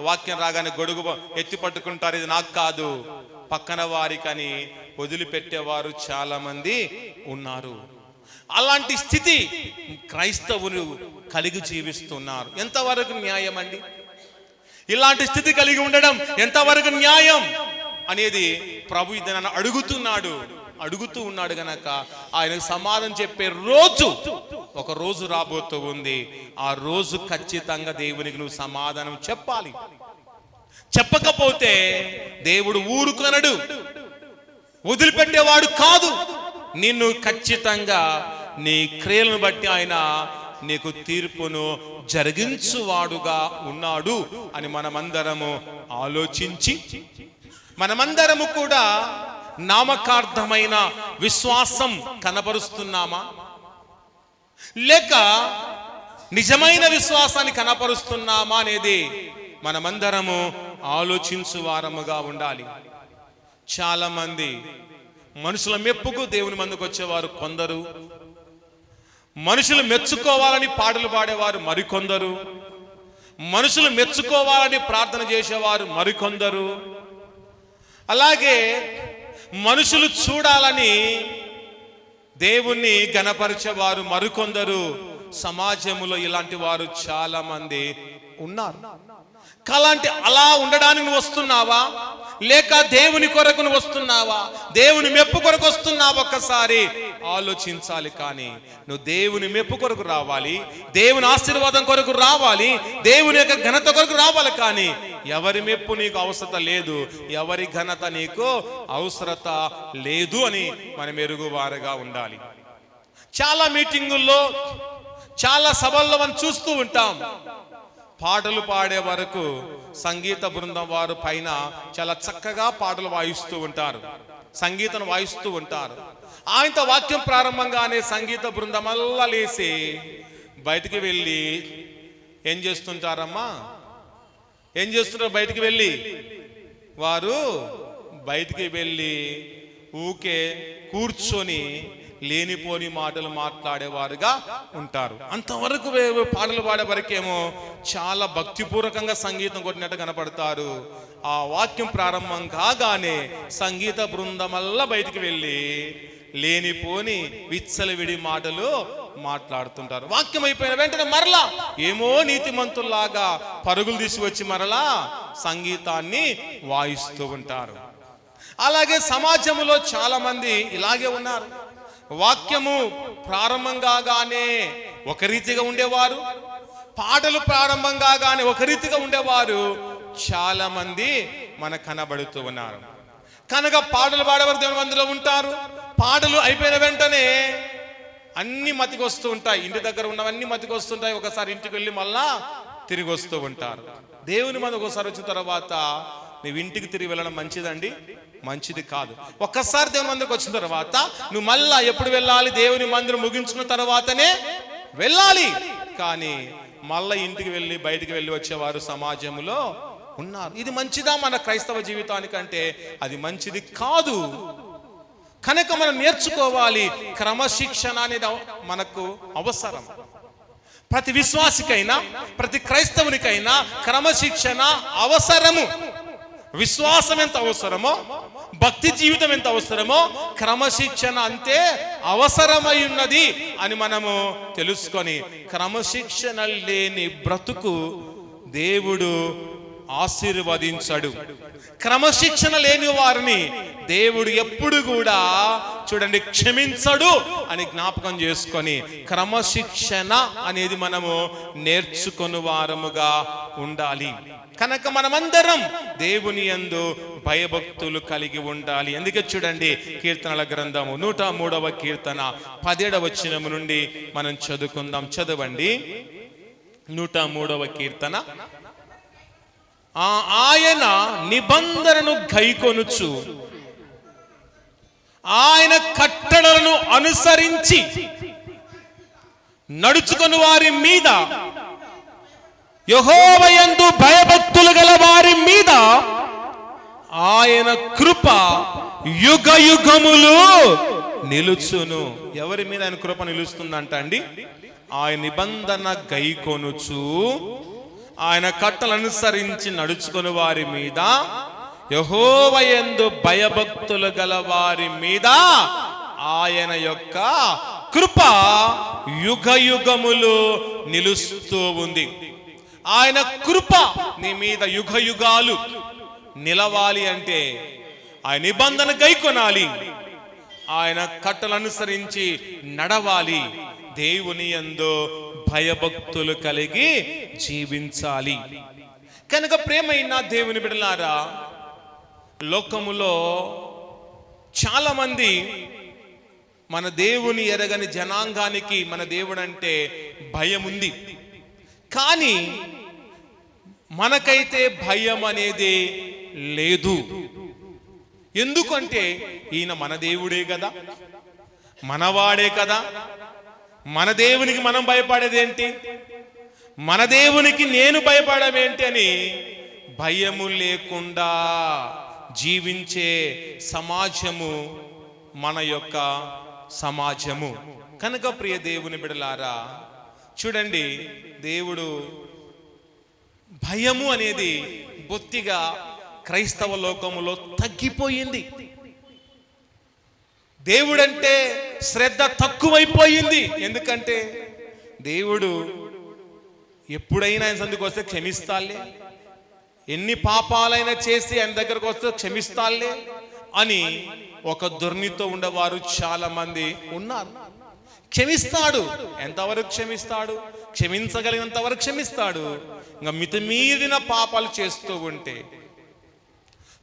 వాక్యం రాగానే గొడుగు ఎత్తి పట్టుకుంటారు. ఇది నాకు కాదు, పక్కన వారికని వదిలిపెట్టేవారు చాలా మంది ఉన్నారు. అలాంటి స్థితి క్రైస్తవులు కలిగి జీవిస్తున్నారు. ఎంతవరకు న్యాయం అండి? ఇలాంటి స్థితి కలిగి ఉండడం ఎంతవరకు న్యాయం అనేది ప్రభు ఇది నన్ను అడుగుతూ ఉన్నాడు గనక ఆయనకు సమాధానం చెప్పే ఒక రోజు రాబోతూ ఉంది. ఆ రోజు ఖచ్చితంగా దేవునికి నువ్వు సమాధానం చెప్పాలి. చెప్పకపోతే దేవుడు ఊరుకొనడు, వదిలిపెట్టేవాడు కాదు. నిన్ను ఖచ్చితంగా నీ క్రియలను బట్టి ఆయన నీకు తీర్పును జరిగించువాడుగా ఉన్నాడు అని మనమందరము ఆలోచించి, మనమందరము కూడా నామకార్థమైన విశ్వాసం కనపరుస్తున్నామా, లేక నిజమైన విశ్వాసాన్ని కనపరుస్తున్నామా అనేది మనమందరము ఆలోచించు వారముగా ఉండాలి. చాలా మంది మనుషుల మెప్పుకు దేవుని మందుకు వచ్చేవారు కొందరు, మనుషులు మెచ్చుకోవాలని పాటలు పాడేవారు మరికొందరు, మనుషులు మెచ్చుకోవాలని ప్రార్థన చేసేవారు మరికొందరు, అలాగే మనుషులు చూడాలని దేవుణ్ణి గణపరిచేవారు మరికొందరు సమాజంలో ఇలాంటి వారు చాలా మంది ఉన్నారు. అలాంటి అలా ఉండడానికి నువ్వు వస్తున్నావా, లేక దేవుని కొరకు నువ్వు వస్తున్నావా, దేవుని మెప్పు కొరకు వస్తున్నావా? ఒక్కసారి ఆలోచించాలి. కానీ నువ్వు దేవుని మెప్పు కొరకు రావాలి, దేవుని ఆశీర్వాదం కొరకు రావాలి, దేవుని యొక్క ఘనత కొరకు రావాలి. కానీ ఎవరి మెప్పు నీకు అవసరత లేదు, ఎవరి ఘనత నీకు అవసరత లేదు అని మనం ఎరుగువారుగా ఉండాలి. చాలా మీటింగుల్లో, చాలా సభల్లో మనం చూస్తూ ఉంటాం, పాటలు పాడే వరకు సంగీత బృందం వారు పైన చాలా చక్కగా పాటలు వాయిస్తూ ఉంటారు, సంగీతం వాయిస్తూ ఉంటారు. ఆయనతో వాక్యం ప్రారంభంగానే సంగీత బృందం అల్లా లేసి బయటికి వెళ్ళి ఏం చేస్తుంటారమ్మా, ఏం చేస్తుంటారు? బయటికి వెళ్ళి వారు బయటికి వెళ్ళి ఊకే కూర్చొని లేనిపోని మాటలు మాట్లాడేవారుగా ఉంటారు. అంతవరకు పాటలు పాడే వరకేమో చాలా భక్తిపూర్వకంగా సంగీతం కొట్టినట్టు కనపడతారు. ఆ వాక్యం ప్రారంభం కాగానే సంగీత బృందమల్లా బయటికి వెళ్ళి లేనిపోని విచ్చలవిడి మాటలు మాట్లాడుతుంటారు. వాక్యం అయిపోయిన వెంటనే మరలా ఏమో నీతిమంతుల్లాగా పరుగులు తీసుకొచ్చి మరలా సంగీతాన్ని వాయిస్తూ ఉంటారు. అలాగే సమాజంలో చాలా మంది ఇలాగే ఉన్నారు. వాక్యము ప్రారంభం కాగానే ఒక రీతిగా ఉండేవారు, పాటలు ప్రారంభం కాగానే ఒక రీతిగా ఉండేవారు చాలా మంది మనకు కనబడుతూ ఉన్నారు. కనుక పాటలు పాడేవారు దేవుని మందిలో ఉంటారు, పాటలు అయిపోయిన వెంటనే అన్ని మతికి వస్తూ ఉంటాయి, ఇంటి దగ్గర ఉన్నవన్నీ మతికి వస్తుంటాయి. ఒకసారి ఇంటికి వెళ్ళి మళ్ళా తిరిగి వస్తూ ఉంటారు. దేవుని మంది ఒకసారి వచ్చిన తర్వాత నువ్వు ఇంటికి తిరిగి వెళ్ళడం మంచిదండి? మంచిది కాదు. ఒక్కసారి దేవుని మందిరికి వచ్చిన తర్వాత నువ్వు మళ్ళా ఎప్పుడు వెళ్ళాలి? దేవుని మందిరం ముగించుకున్న తర్వాతనే వెళ్ళాలి. కానీ మళ్ళా ఇంటికి వెళ్ళి బయటికి వెళ్ళి వచ్చేవారు సమాజంలో ఉన్నారు. ఇది మంచిదా మన క్రైస్తవ జీవితానికంటే? అది మంచిది కాదు. కనుక మనం నేర్చుకోవాలి, క్రమశిక్షణ అనేది మనకు అవసరం. ప్రతి విశ్వాసికైనా ప్రతి క్రైస్తవునికైనా క్రమశిక్షణ అవసరము. విశ్వాసం ఎంత అవసరమో, భక్తి జీవితం ఎంత అవసరమో, క్రమశిక్షణ అంతే అవసరమై ఉన్నది అని మనము తెలుసుకొని క్రమశిక్షణ లేని బ్రతుకు దేవుడు ఆశీర్వదించడు. క్రమశిక్షణ లేని వారిని దేవుడు ఎప్పుడు కూడా చూడండి క్షమించడు అని జ్ఞాపకం చేసుకొని క్రమశిక్షణ అనేది మనము నేర్చుకుని వారముగా ఉండాలి. కనుక మనమందరం దేవుని యందు భయభక్తులు కలిగి ఉండాలి. అందుకే చూడండి కీర్తనల గ్రంథము 103వ కీర్తన 17వ వచనం నుండి మనం చదువుకుందాం. చదవండి. 103వ కీర్తన. ఆయన నిబంధనను గైకొనుచు ఆయన కట్టడలను అనుసరించి నడుచుకుని వారి మీద, యెహోవా యందు భయభక్తులు గల వారి మీద ఆయన కృప యుగ యుగములు నిలుచును. ఎవరి మీద ఆయన కృప నిలుస్తుందంట అండి? ఆయన నిబంధన గైకొనుచు ఆయన కట్టలు అనుసరించి నడుచుకుని వారి మీద, యెహోవా యందు భయభక్తులు గల వారి మీద ఆయన యొక్క కృప యుగ యుగములు నిలుస్తూ ఉంది. ఆయన కృప నీ మీద యుగ యుగాలు నిలవాలి అంటే ఆయన నిబంధన గైకొనాలి, ఆయన కట్టలు అనుసరించి నడవాలి, దేవుని యందు భయభక్తులు కలిగి జీవించాలి. కనుక ప్రేమైన దేవుని బిడ్డలారా, లోకములో చాలా మంది మన దేవుని ఎరగని జనాంగానికి మన దేవుడు అంటే భయం ఉంది. కానీ మనకైతే భయం అనేది లేదు. ఎందుకంటే ఈయన మన దేవుడే కదా, మనవాడే కదా. మన దేవునికి మనం భయపడేదేంటి? మన దేవునికి నేను భయపడమేంటి అని భయము లేకుండా జీవించే సమాజము మన యొక్క సమాజము. కనుక ప్రియ దేవుని బిడ్డలారా, చూడండి, దేవుడు భయము అనేది బొత్తిగా క్రైస్తవ లోకములో తగ్గిపోయింది. దేవుడంటే శ్రద్ధ తక్కువైపోయింది. ఎందుకంటే దేవుడు ఎప్పుడైనా ఆయన సందుకు వస్తే క్షమిస్తాలే, ఎన్ని పాపాలైనా చేసి ఆయన దగ్గరకు వస్తే క్షమిస్తాలే అని ఒక దుర్నీతితో ఉండేవారు చాలా మంది ఉన్నారు. క్షమిస్తాడు, ఎంతవరకు క్షమిస్తాడు? క్షమించగలిగినంత వరకు క్షమిస్తాడు. ఇంకా మితిమీరిన పాపాలు చేస్తూ ఉంటే,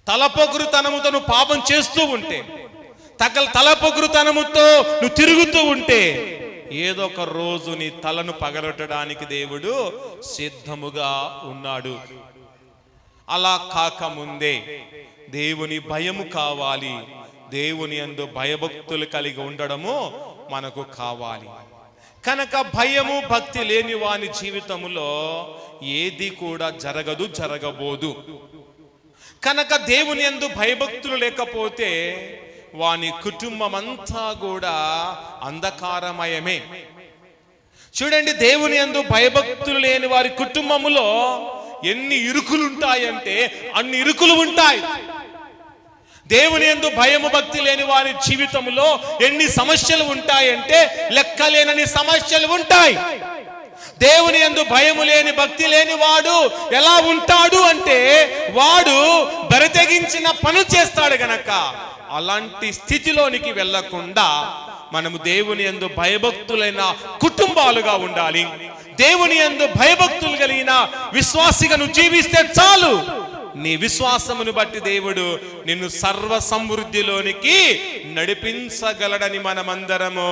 తలపొగురుతనముతో నువ్వు పాపం చేస్తూ ఉంటే, తలపొగురుతనముతో నువ్వు తిరుగుతూ ఉంటే, ఏదో ఒక రోజు నీ తలను పగలొట్టడానికి దేవుడు సిద్ధముగా ఉన్నాడు. అలా కాకముందే దేవుని భయము కావాలి. దేవుని యందు భయభక్తులు కలిగి ఉండడము మనకు కావాలి. కనుక భయము భక్తి లేని వాని జీవితంలో ఏది కూడా జరగదు, జరగబోదు. కనుక దేవుని యందు భయభక్తులు లేకపోతే వాని కుటుంబం అంతా కూడా అంధకారమయమే. చూడండి, దేవుని యందు భయభక్తులు లేని వారి కుటుంబములో ఎన్ని ఇరుకులు ఉంటాయంటే అన్ని ఇరుకులు ఉంటాయి. దేవుని యందు భయము భక్తి లేని వారి జీవితంలో ఎన్ని సమస్యలు ఉంటాయంటే లెక్కలేనని సమస్యలు ఉంటాయి. దేవుని యందు భయము లేని భక్తి లేని వాడు ఎలా ఉంటాడు అంటే వాడు బరితెగించిన పని చేస్తాడు. గనక అలాంటి స్థితిలోనికి వెళ్లకుండా మనము దేవుని యందు భయభక్తులైన కుటుంబాలుగా ఉండాలి. దేవుని యందు భయభక్తులు కలిగిన విశ్వాసిగా నువ్వు జీవిస్తే చాలు. నీ విశ్వాసమును బట్టి దేవుడు నిన్ను సర్వ సమృద్ధిలోనికి నడిపించగలడని మనమందరము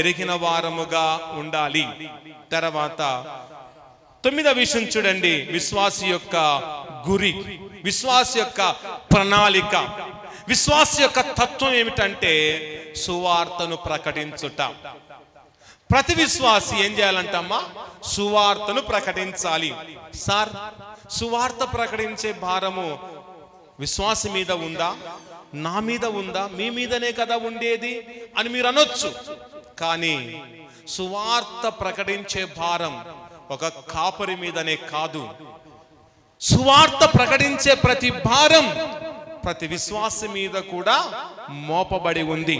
ఎరిగిన వారముగా ఉండాలి. తర్వాత 9వ విషయం చూడండి, విశ్వాసి యొక్క గురి, విశ్వాసి యొక్క ప్రణాళిక, విశ్వాసి యొక్క తత్వం ఏమిటంటే సువార్తను ప్రకటించుట. ప్రతి విశ్వాసి ఏం చేయాలంటమ్మా? సువార్తను ప్రకటించాలి. సార్, సువార్త ప్రకటించే భారము విశ్వాసి మీద ఉందా, నా మీద ఉందా? మీ మీదనే కదా ఉండేది అని మీరు అనొచ్చు. కానీ సువార్త ప్రకటించే భారం ఒక కాపరి మీదనే కాదు. సువార్త ప్రకటించే ప్రతి భారం ప్రతి విశ్వాసి మీద కూడా మోపబడి ఉంది.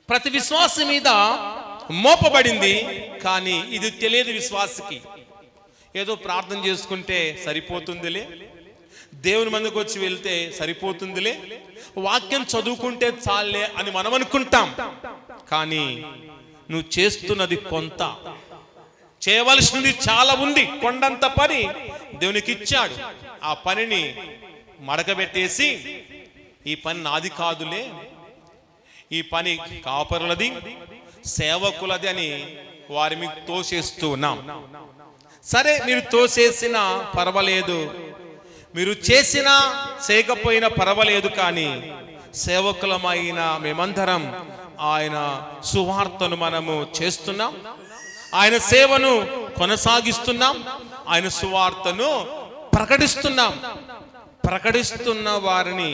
ప్రతి విశ్వాసి మీద మోపబడింది. కానీ ఇది తెలియదు విశ్వాసికి. ఏదో ప్రార్థన చేసుకుంటే సరిపోతుందిలే, దేవుని మందికి వచ్చి వెళ్తే సరిపోతుందిలే, వాక్యం చదువుకుంటే చాలే అని మనం అనుకుంటాం. కానీ నువ్వు చేస్తున్నది కొంత, చేయవలసినది చాలా ఉంది. కొండంత పని దేవునికి ఇచ్చాడు. ఆ పనిని మడకబెట్టేసి ఈ పని నాది కాదులే, ఈ పని కాపరులది, సేవకులది అని వారి మీకు తోసేస్తూ ఉన్నాం. సరే, మీరు తోసేసినా పర్వాలేదు, మీరు చేసినా చేయకపోయినా పర్వాలేదు. కానీ సేవకులమైన మేమందరం ఆయన సువార్తను మనము చేస్తున్నాం, ఆయన సేవను కొనసాగిస్తున్నాం, ఆయన సువార్తను ప్రకటిస్తున్నాం. ప్రకటిస్తున్న వారిని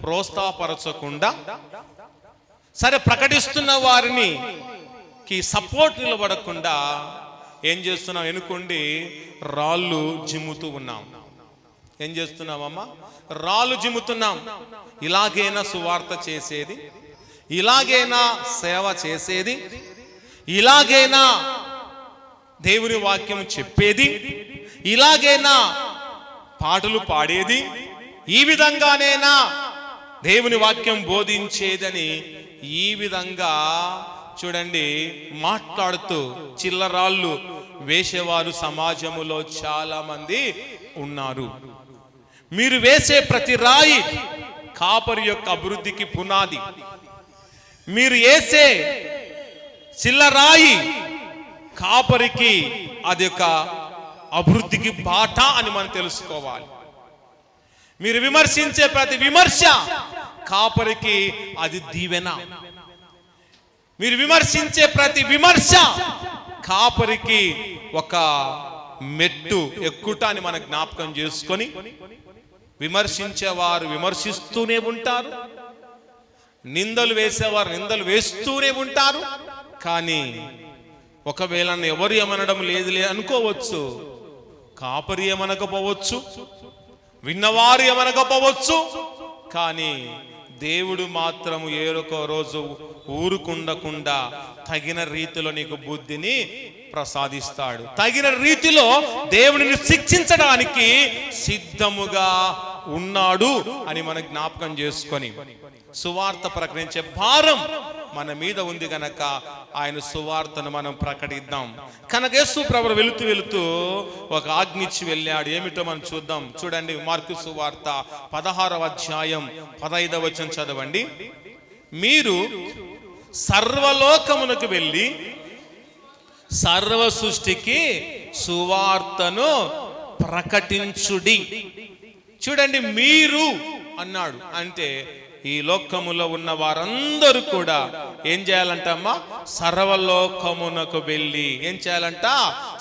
ప్రోత్సాహపరచకుండా, సరే ప్రకటిస్తున్న వారిని సపోర్ట్ నిలబడకుండా ఏం చేస్తున్నాం? ఎనుకోండి, రాళ్ళు జిమ్ముతూ ఉన్నాం. ఏం చేస్తున్నామమ్మా? రాళ్ళు జిమ్ముతున్నాం. ఇలాగైనా సువార్త చేసేది, ఇలాగైనా సేవ చేసేది, ఇలాగైనా దేవుని వాక్యం చెప్పేది, ఇలాగైనా పాటలు పాడేది, ఈ విధంగానైనా దేవుని వాక్యం బోధించేదని ఈ విధంగా చూడండి మాట్లాడుతూ చిల్లరాళ్ళు వేసేవారు సమాజములో చాలా మంది ఉన్నారు. మీరు వేసే ప్రతి రాయి కాపరి యొక్క అభివృద్ధికి పునాది. మీరు వేసే చిల్లరాయి కాపరికి అది ఒక అభివృద్ధికి బాట అని మనం తెలుసుకోవాలి. మీరు విమర్శించే ప్రతి విమర్శ కాపరికి అది దీవెన. మీరు విమర్శించే ప్రతి విమర్శ కాపరికి ఒక మెట్టు ఎక్కుట అని మనం జ్ఞాపకం చేసుకొని, విమర్శించేవారు విమర్శిస్తూనే ఉంటారు, నిందలు వేసేవారు నిందలు వేస్తూనే ఉంటారు. కానీ ఒకవేళ ఎవరు ఏమనడం లేదులే అనుకోవచ్చు, కాపరి ఏమనకపోవచ్చు, విన్నవారు ఏమనకపోవచ్చు, కానీ దేవుడు మాత్రము ఏరొక రోజు ఊరుకుండకుండా తగిన రీతిలో నీకు బుద్ధిని ప్రసాదిస్తాడు. తగిన రీతిలో దేవుడిని శిక్షించడానికి సిద్ధముగా ఉన్నాడు అని మనం జ్ఞాపకం చేసుకొని సువార్త ప్రకటించే భారం మన మీద ఉంది గనక ఆయన సువార్తను మనం ప్రకటిద్దాం. కనుక యేసు ప్రభువు వెళుతూ ఒక ఆజ్ఞ ఇచ్చి వెళ్ళాడు. ఏమిటో మనం చూద్దాం. చూడండి, మార్కు సువార్త 16వ అధ్యాయం 15వ వచనం చదవండి. మీరు సర్వలోకమునకు వెళ్ళి సర్వ సృష్టికి సువార్తను ప్రకటించుడి. చూడండి, మీరు అన్నాడు అంటే ఈ లోకములో ఉన్న వారందరూ కూడా ఏం చేయాలంటమ్మా? సర్వలోకమునకు వెళ్ళి ఏం చేయాలంట?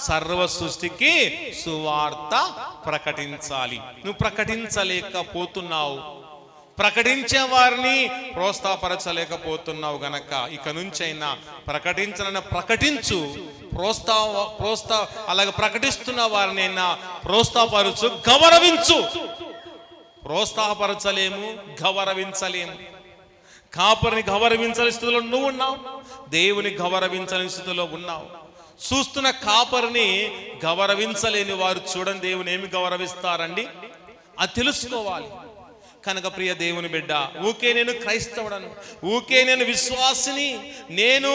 సర్వ సృష్టికి సువార్త ప్రకటించాలి. నువ్వు ప్రకటించలేకపోతున్నావు, ప్రకటించే వారిని ప్రోత్సాహపరచలేకపోతున్నావు గనక ఇక నుంచైనా ప్రకటించాలని ప్రకటించు. అలాగే ప్రకటిస్తున్న వారినైనా ప్రోత్సాహపరచు, గౌరవించు. ప్రోత్సాహపరచలేము, గౌరవించలేము. కాపరిని గౌరవించని స్థితిలో నువ్వు ఉన్నావు, దేవుని గౌరవించని స్థితిలో ఉన్నావు. చూస్తున్న కాపరిని గౌరవించలేని వారు చూడండి దేవుని ఏమి గౌరవిస్తారండి? అది తెలుసుకోవాలి. కనుక ప్రియ దేవుని బిడ్డ, ఊకే నేను క్రైస్తవుడను, ఊకే నేను విశ్వాసిని, నేను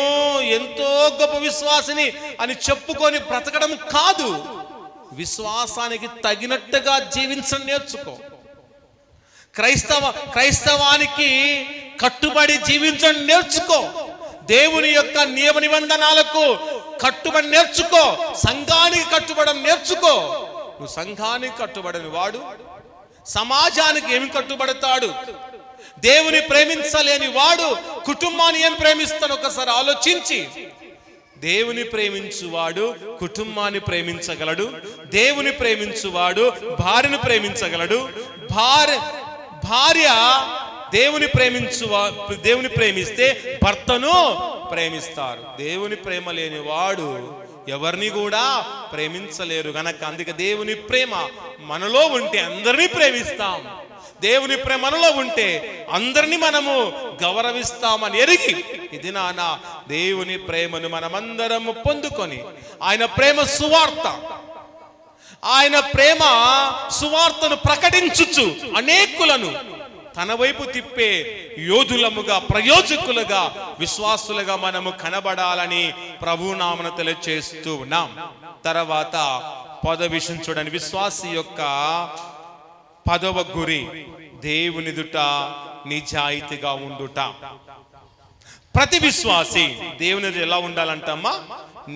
ఎంతో గొప్ప విశ్వాసిని అని చెప్పుకొని బ్రతకడం కాదు. విశ్వాసానికి తగినట్టుగా జీవించడం నేర్చుకో. క్రైస్తవానికి కట్టుబడి జీవించడం నేర్చుకో. దేవుని యొక్క నియమ నిబంధనలకు కట్టుబడి నేర్చుకో. సంఘానికి కట్టుబడడం నేర్చుకో. నువ్వు సంఘానికి కట్టుబడని వాడు సమాజానికి ఏమి కట్టుబడతాడు? దేవుని ప్రేమించలేని వాడు కుటుంబాన్ని ఏం ప్రేమిస్తాడు? ఒకసారి ఆలోచించి. దేవుని ప్రేమించువాడు కుటుంబాన్ని ప్రేమించగలడు. దేవుని ప్రేమించువాడు భార్యను ప్రేమించగలడు. భార్య దేవుని ప్రేమిస్తే భర్తను ప్రేమిస్తారు. దేవుని ప్రేమ లేని వాడు ఎవరిని కూడా ప్రేమించలేరు గనక అందుకే దేవుని ప్రేమ మనలో ఉంటే అందరినీ ప్రేమిస్తాం. దేవుని ప్రేమ మనలో ఉంటే అందరినీ మనము గౌరవిస్తామని ఎరిగి ఇది నాన్న దేవుని ప్రేమను మనమందరము పొందుకొని ఆయన ప్రేమ సువార్త, ఆయన ప్రేమ సువార్తను ప్రకటించుచు అనేకులను తన వైపు తిప్పే యోధులముగా, ప్రయోజకులుగా, విశ్వాసులుగా మనము కనబడాలని ప్రభునామన తెలియచేస్తూ ఉన్నాం. తర్వాత 10వ విషయం చూడండి. విశ్వాసి యొక్క 10వ గురి దేవునిదుట నిజాయితీగా ఉండుట. ప్రతి విశ్వాసి దేవుని ఎలా ఉండాలంటమ్మా?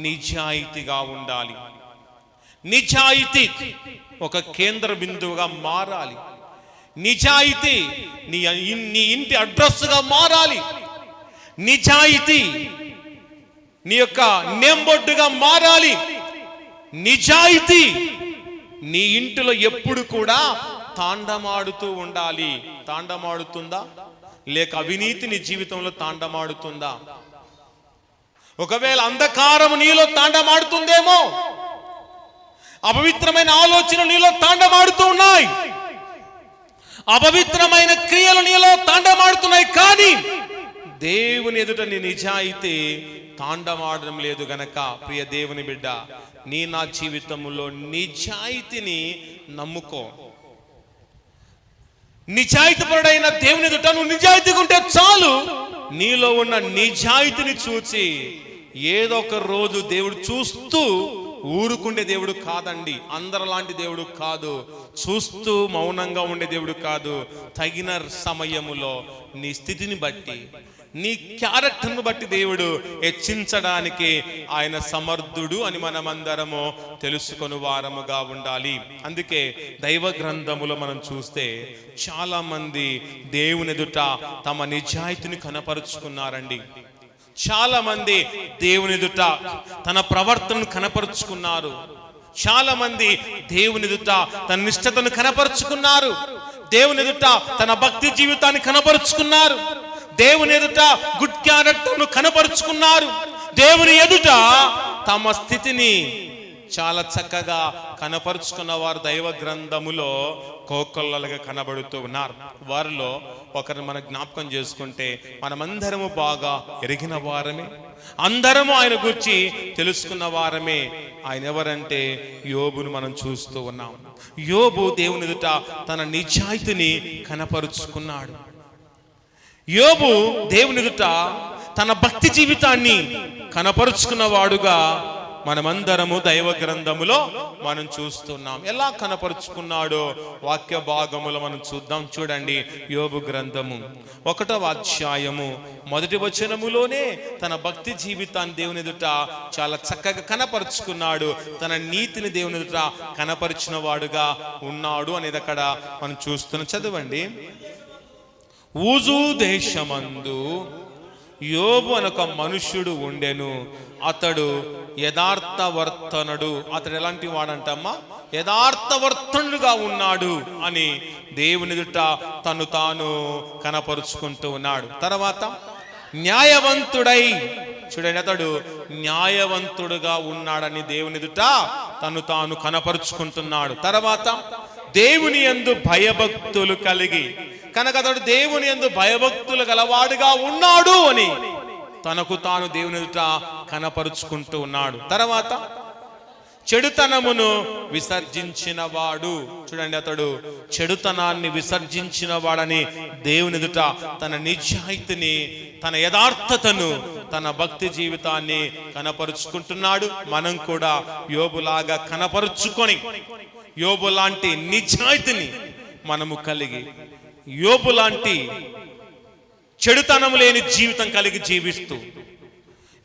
నిజాయితీగా ఉండాలి. నిజాయితీ ఒక కేంద్ర బిందువుగా మారాలి. నిజాయితీ నీ ఇంటి అడ్రస్గా మారాలి. నిజాయితీ నీ యొక్క నేమ్ బోర్డుగా మారాలి. నిజాయితీ నీ ఇంటిలో ఎప్పుడు కూడా తాండమాడుతూ ఉండాలి. తాండమాడుతుందా? లేక అవినీతి నీ జీవితంలో తాండమాడుతుందా? ఒకవేళ అంధకారము నీలో తాండమాడుతుందేమో, అపవిత్రమైన ఆలోచన నీలో తాండమాడుతూ ఉన్నాయి, అపవిత్రమైన క్రియలు నీలో తాండమాడుతున్నాయి. కానీ దేవుని ఎదుట నీ నిజాయితీ తాండమాడడం లేదు గనక ప్రియ దేవుని బిడ్డ, నా జీవితంలో నిజాయితీని నమ్ముకో. నిజాయితీపరుడైన దేవుని ఎదుట నువ్వు నిజాయితీగా ఉంటే చాలు. నీలో ఉన్న నిజాయితీని చూచి ఏదో ఒక రోజు దేవుడు చూస్తూ ఊరుకుండే దేవుడు కాదండి. అందరిలాంటి దేవుడు కాదు. చూస్తూ మౌనంగా ఉండే దేవుడు కాదు. తగిన సమయములో నీ స్థితిని బట్టి, నీ క్యారెక్టర్ను బట్టి దేవుడు హెచ్చించడానికి ఆయన సమర్థుడు అని మనమందరము తెలుసుకొని వారముగా ఉండాలి. అందుకే దైవ గ్రంథములో మనం చూస్తే చాలా మంది దేవుని ఎదుట తమ నిజాయితీని కనపరుచుకున్నారండి. చాలా మంది దేవుని ఎదుట తన ప్రవర్తనను కనపరుచుకున్నారు. చాలా మంది దేవుని ఎదుట తన నిష్ఠతను కనపరుచుకున్నారు. దేవుని ఎదుట తన భక్తి జీవితాన్ని కనపరుచుకున్నారు. దేవుని ఎదుట గుడ్ క్యారెక్టర్ను కనపరుచుకున్నారు. దేవుని ఎదుట తమ స్థితిని చాలా చక్కగా కనపరుచుకున్న వారు దైవ గ్రంథములో కోకొల్లలుగా కనబడుతూ ఉన్నారు. వారిలో ఒకరిని మనం జ్ఞాపకం చేసుకుంటే మనమందరము బాగా ఎరిగిన వారమే, అందరము ఆయన గురించి తెలుసుకున్న వారమే. ఆయన ఎవరంటే యోబును మనం చూస్తూ ఉన్నాం. యోబు దేవుని ఎదుట తన నిజాయితీని కనపరుచుకున్నాడు. యోబు దేవుని ఎదుట తన భక్తి జీవితాన్ని కనపరుచుకున్నవాడుగా మనమందరము దైవ గ్రంథములో మనం చూస్తున్నాం. ఎలా కనపరుచుకున్నాడో వాక్య భాగములో మనం చూద్దాం. చూడండి, యోబు గ్రంథము 1వ అధ్యాయము 1వ వచనములోనే తన భక్తి జీవితాన్ని దేవుని ఎదుట చాలా చక్కగా కనపరుచుకున్నాడు. తన నీతిని దేవుని ఎదుట కనపరిచిన వాడుగా ఉన్నాడు అనేది అక్కడ మనం చూస్తున్నాం. చదవండి. ఊజు దేశమందు యోబు అనొక మనుష్యుడు ఉండెను. అతడు యథార్థవర్తనుడు. అతడు ఎలాంటి వాడంటమ్మా? యథార్థవర్తనుడుగా ఉన్నాడు అని దేవుని ఎదుట తను తాను కనపరుచుకుంటూ ఉన్నాడు. తర్వాత న్యాయవంతుడై, చూడండి, అతడు న్యాయవంతుడుగా ఉన్నాడని దేవుని ఎదుట తను తాను కనపరుచుకుంటున్నాడు. తర్వాత దేవుని యందు భయభక్తులు కలిగి, కనుక అతడు దేవుని యందు భయభక్తులు గలవాడుగా ఉన్నాడు అని తనకు తాను దేవుని ఎదుట కనపరుచుకుంటూ ఉన్నాడు. తర్వాత చెడుతనమును విసర్జించిన వాడు, చూడండి, అతడు చెడుతనాన్ని విసర్జించిన వాడని దేవుని ఎదుట తన నిజాయితీని, తన యథార్థతను, తన భక్తి జీవితాన్ని కనపరుచుకుంటున్నాడు. మనం కూడా యోబులాగా కనపరుచుకొని యోబు లాంటి నిజాయితీని మనము కలిగి, యోబు లాంటి చెడుతనం లేని జీవితం కలిగి జీవిస్తూ,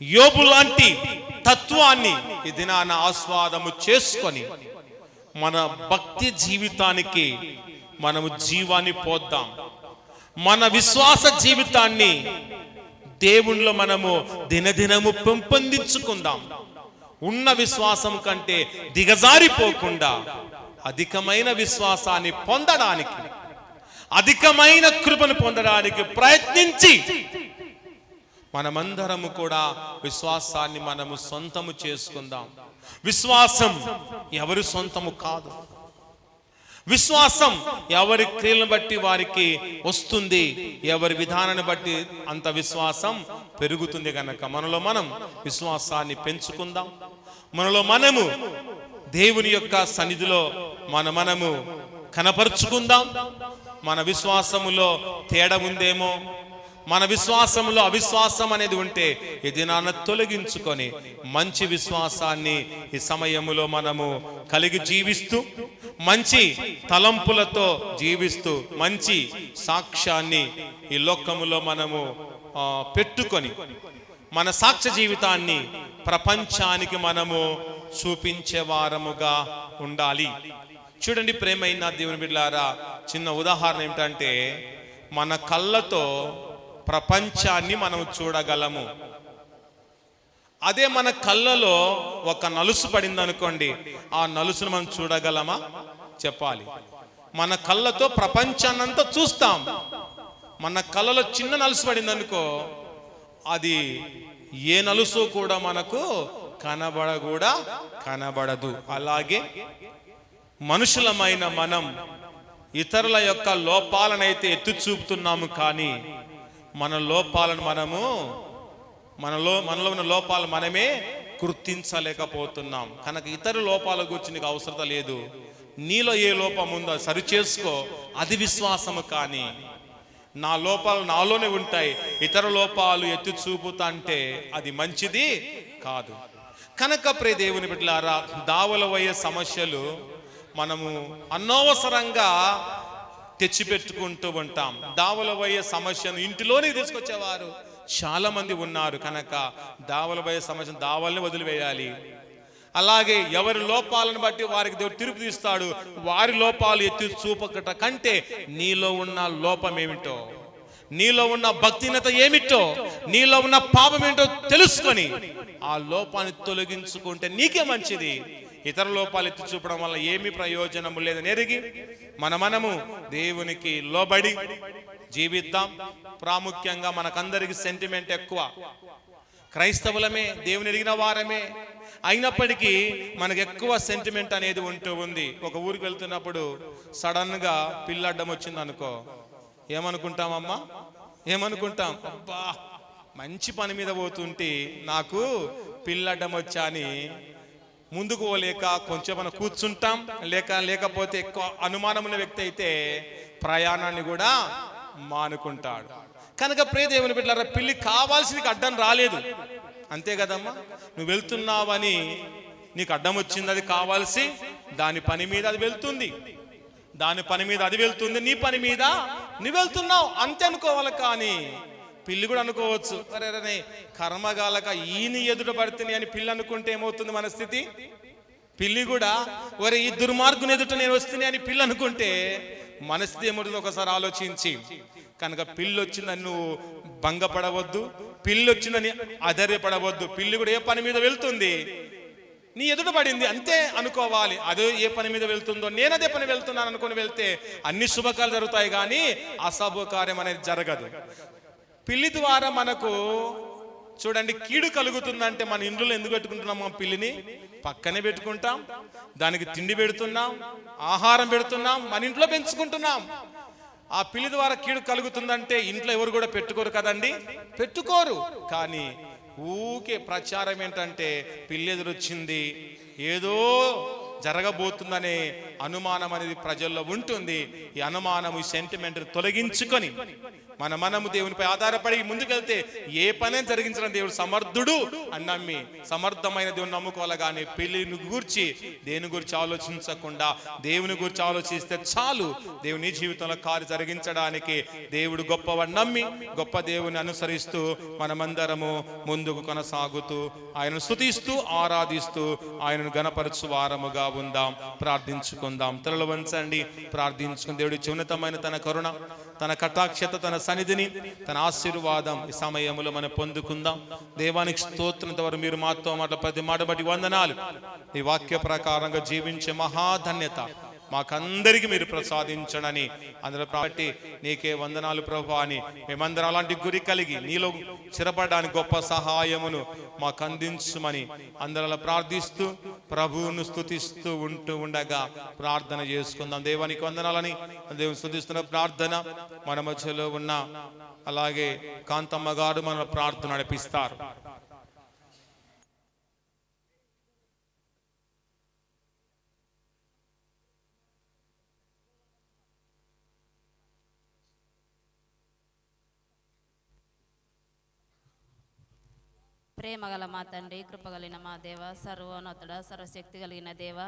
యోబు లాంటి తత్వాన్ని ఈ దినాన ఆస్వాదము చేసుకొని మన భక్తి జీవితానికి మనము జీవాన్ని పోద్దాం. మన విశ్వాస జీవితాన్ని దేవునిలో మనము దినదినము పెంపొందించుకుందాం. ఉన్న విశ్వాసం కంటే దిగజారిపోకుండా అధికమైన విశ్వాసాన్ని పొందడానికి, అధికమైన కృపను పొందడానికి ప్రయత్నించి మనమందరము కూడా విశ్వాసాన్ని మనము సొంతము చేసుకుందాం. విశ్వాసం ఎవరి సొంతము కాదు. విశ్వాసం ఎవరి క్రియలను బట్టి వారికి వస్తుంది, ఎవరి విధానాన్ని బట్టి అంత విశ్వాసం పెరుగుతుంది. కనుక మనలో మనం విశ్వాసాన్ని పెంచుకుందాం. మనలో మనము దేవుని యొక్క సన్నిధిలో మనము కనపరుచుకుందాం. మన విశ్వాసములో తేడా ఉందేమో, మన విశ్వాసములో అవిశ్వాసం అనేది ఉంటే ఈ దినాన తొలగించుకొని మంచి విశ్వాసాన్ని ఈ సమయములో మనము కలిగి జీవిస్తూ, మంచి తలంపులతో జీవిస్తూ, మంచి సాక్ష్యాన్ని ఈ లోకములో మనము పెట్టుకొని మన సాక్ష్య జీవితాన్ని ప్రపంచానికి మనము చూపించే వారముగా ఉండాలి. చూడండి ప్రేమైన దేవుని బిడ్డలారా, చిన్న ఉదాహరణ ఏమిటంటే, మన కళ్ళతో ప్రపంచాన్ని మనం చూడగలము. అదే మన కళ్ళలో ఒక నలుసు పడింది అనుకోండి, ఆ నలుసును మనం చూడగలమా? చెప్పాలి. మన కళ్ళతో ప్రపంచాన్నంతా చూస్తాం. మన కళ్ళలో చిన్న నలుసు పడింది అనుకో, అది ఏ నలుసు కూడా మనకు కనబడదు. అలాగే మనుషులమైన మనం ఇతరుల యొక్క లోపాలనైతే ఎత్తి చూపుతున్నాము, కానీ మన లోపాలను మనలో ఉన్న లోపాలు మనమే గుర్తించలేకపోతున్నాం. కనుక ఇతర లోపాల గురించి నీకు అవసరం లేదు. నీలో ఏ లోపం ఉందో సరి చేసుకో, అది విశ్వాసము. కానీ నా లోపాలు నాలోనే ఉంటాయి, ఇతర లోపాలు ఎత్తి చూపుతా అంటే అది మంచిది కాదు. కనుక ప్రియ దేవుని బిడ్డలారా, దావలవయ్యే సమస్యలు మనము అనవసరంగా తెచ్చిపెట్టుకుంటూ ఉంటాం. దావలవయ్యే సమస్యను ఇంటిలోనే తీసుకొచ్చేవారు చాలా మంది ఉన్నారు. కనుక దావలవయ్యే సమస్యను దావల్ని వదిలివేయాలి. అలాగే ఎవరి లోపాలను బట్టి వారికి దేవుడు తీర్పు తీస్తాడు. వారి లోపాలు ఎత్తి చూపకట కంటే నీలో ఉన్న లోపం ఏమిటో, నీలో ఉన్న భక్తిహీనత ఏమిటో, నీలో ఉన్న పాపం ఏంటో తెలుసుకొని ఆ లోపాన్ని తొలగించుకుంటే నీకే మంచిది. ఇతర లోపాలు ఎత్తి చూపడం వల్ల ఏమీ ప్రయోజనము లేదని ఎరిగి మనము దేవునికి లోబడి జీవిద్దాం. ప్రాముఖ్యంగా మనకందరికి సెంటిమెంట్ ఎక్కువ. క్రైస్తవులమే, దేవుని ఎరిగిన వారమే, అయినప్పటికీ మనకు ఎక్కువ సెంటిమెంట్ అనేది ఉంటూ ఉంది. ఒక ఊరికి వెళ్తున్నప్పుడు సడన్గా పిల్ల అడ్డం వచ్చింది అనుకో, ఏమనుకుంటామమ్మా? ఏమనుకుంటాం? అబ్బా, మంచి పని మీద పోతుంటే నాకు పిల్ల అడ్డం వచ్చా అని ముందుకు పోలేక కొంచెం మనం కూర్చుంటాం. లేకపోతే ఎక్కువ అనుమానం ఉన్న వ్యక్తి అయితే ప్రయాణాన్ని కూడా మానుకుంటాడు. కనుక ప్రియ దేవుని బిడ్డలారా, పిల్లి కావాల్సిన అడ్డం రాలేదు, అంతే కదమ్మా. నువ్వు వెళ్తున్నావని నీకు అడ్డం వచ్చింది, అది కావాల్సి దాని పని మీద అది వెళ్తుంది, దాని పని మీద అది వెళ్తుంది, నీ పని మీద నువ్వు వెళ్తున్నావు, అంతే అనుకోవాలి. కానీ పిల్లి కూడా అనుకోవచ్చు, అరే కర్మగాలక ఈయన ఎదుట పడుతుంది అని పిల్లి అనుకుంటే ఏమవుతుంది మన స్థితి? పిల్లి కూడా ఒరే ఈ దుర్మార్గుని ఎదుట నేను వస్తుంది అని పిల్లి అనుకుంటే మన స్థితి ఏమవుతుంది ఒకసారి ఆలోచించి. కనుక పిల్లి వచ్చిందని నువ్వు భంగపడవద్దు, పిల్లి వచ్చిందని అధైర్యపడవద్దు. పిల్లి కూడా ఏ పని మీద వెళ్తుంది, నీ ఎదుట పడింది అంతే అనుకోవాలి. అదే ఏ పని మీద వెళ్తుందో నేను అదే పని వెళ్తున్నాను అనుకుని వెళ్తే అన్ని శుభకార్యాలు జరుగుతాయి, కానీ అశుభకార్యం అనేది జరగదు. పిల్లి ద్వారా మనకు చూడండి కీడు కలుగుతుందంటే మన ఇంట్లో ఎందుకు పెట్టుకుంటున్నాం? మా పిల్లిని పక్కనే పెట్టుకుంటాం, దానికి తిండి పెడుతున్నాం, ఆహారం పెడుతున్నాం, మన ఇంట్లో పెంచుకుంటున్నాం. ఆ పిల్లి ద్వారా కీడు కలుగుతుందంటే ఇంట్లో ఎవరు కూడా పెట్టుకోరు కదండి, పెట్టుకోరు. కానీ ఊకే ప్రచారం ఏంటంటే పిల్లి ఎదురొచ్చింది, ఏదో జరగబోతుందనే అనుమానం అనేది ప్రజల్లో ఉంటుంది. ఈ అనుమానం, ఈ సెంటిమెంట్ తొలగించుకొని మనము దేవునిపై ఆధారపడి ముందుకెళ్తే ఏ పనే జరిగించడం దేవుడు సమర్థుడు అని నమ్మి సమర్థమైన దేవుని నమ్ముకోవాలి. కానీ పెళ్లిని గూర్చి దేని గురించి ఆలోచించకుండా దేవుని గురించి ఆలోచిస్తే చాలు. దేవుని జీవితంలో కార్యం జరిగించడానికి దేవుడు గొప్పవాడు నమ్మి గొప్ప దేవుని అనుసరిస్తూ మనమందరము ముందుకు కొనసాగుతూ ఆయనను స్తుతిస్తూ ఆరాధిస్తూ ఆయనను గణపరచు వారముగా ఉందాం. ప్రార్థించుకుందాం. తలలు వంచండి, ప్రార్థించుకుని దేవుడి ఉన్నతమైన తన కరుణ, తన కటాక్షత, తన సన్నిధిని, తన ఆశీర్వాదం ఈ సమయంలో మనం పొందుకుందాం. దేవానికి స్తోత్రం. ఇంతవరకు మీరు మాతో ప్రతి మాట బట్టి వందనాలు. ఈ వాక్య ప్రకారంగా జీవించే మహాధన్యత మాకందరికి మీరు ప్రసాదించడని అందులో కాబట్టి నీకే వందనాలు ప్రభు అని మేమందరం అలాంటి గురి కలిగి నీలో స్థిరపడడానికి గొప్ప సహాయమును మాకు అందించుమని అందరూ ప్రార్థిస్తూ ప్రభువును స్తుతిస్తూ ఉండగా ప్రార్థన చేసుకుందాం. దేవానికి వందనాలని దేవుని స్తుతిస్తున్న ప్రార్థన మన మధ్యలో ఉన్న అలాగే కాంతమ్మ గారు మన ప్రార్థన నడిపిస్తారు.
ప్రేమగల మా తండ్రి, కృపగలిగిన మా దేవ, సర్వోన్నతుడ, సర్వశక్తి కలిగిన దేవ,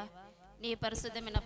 నీ పరిశుద్ధమైన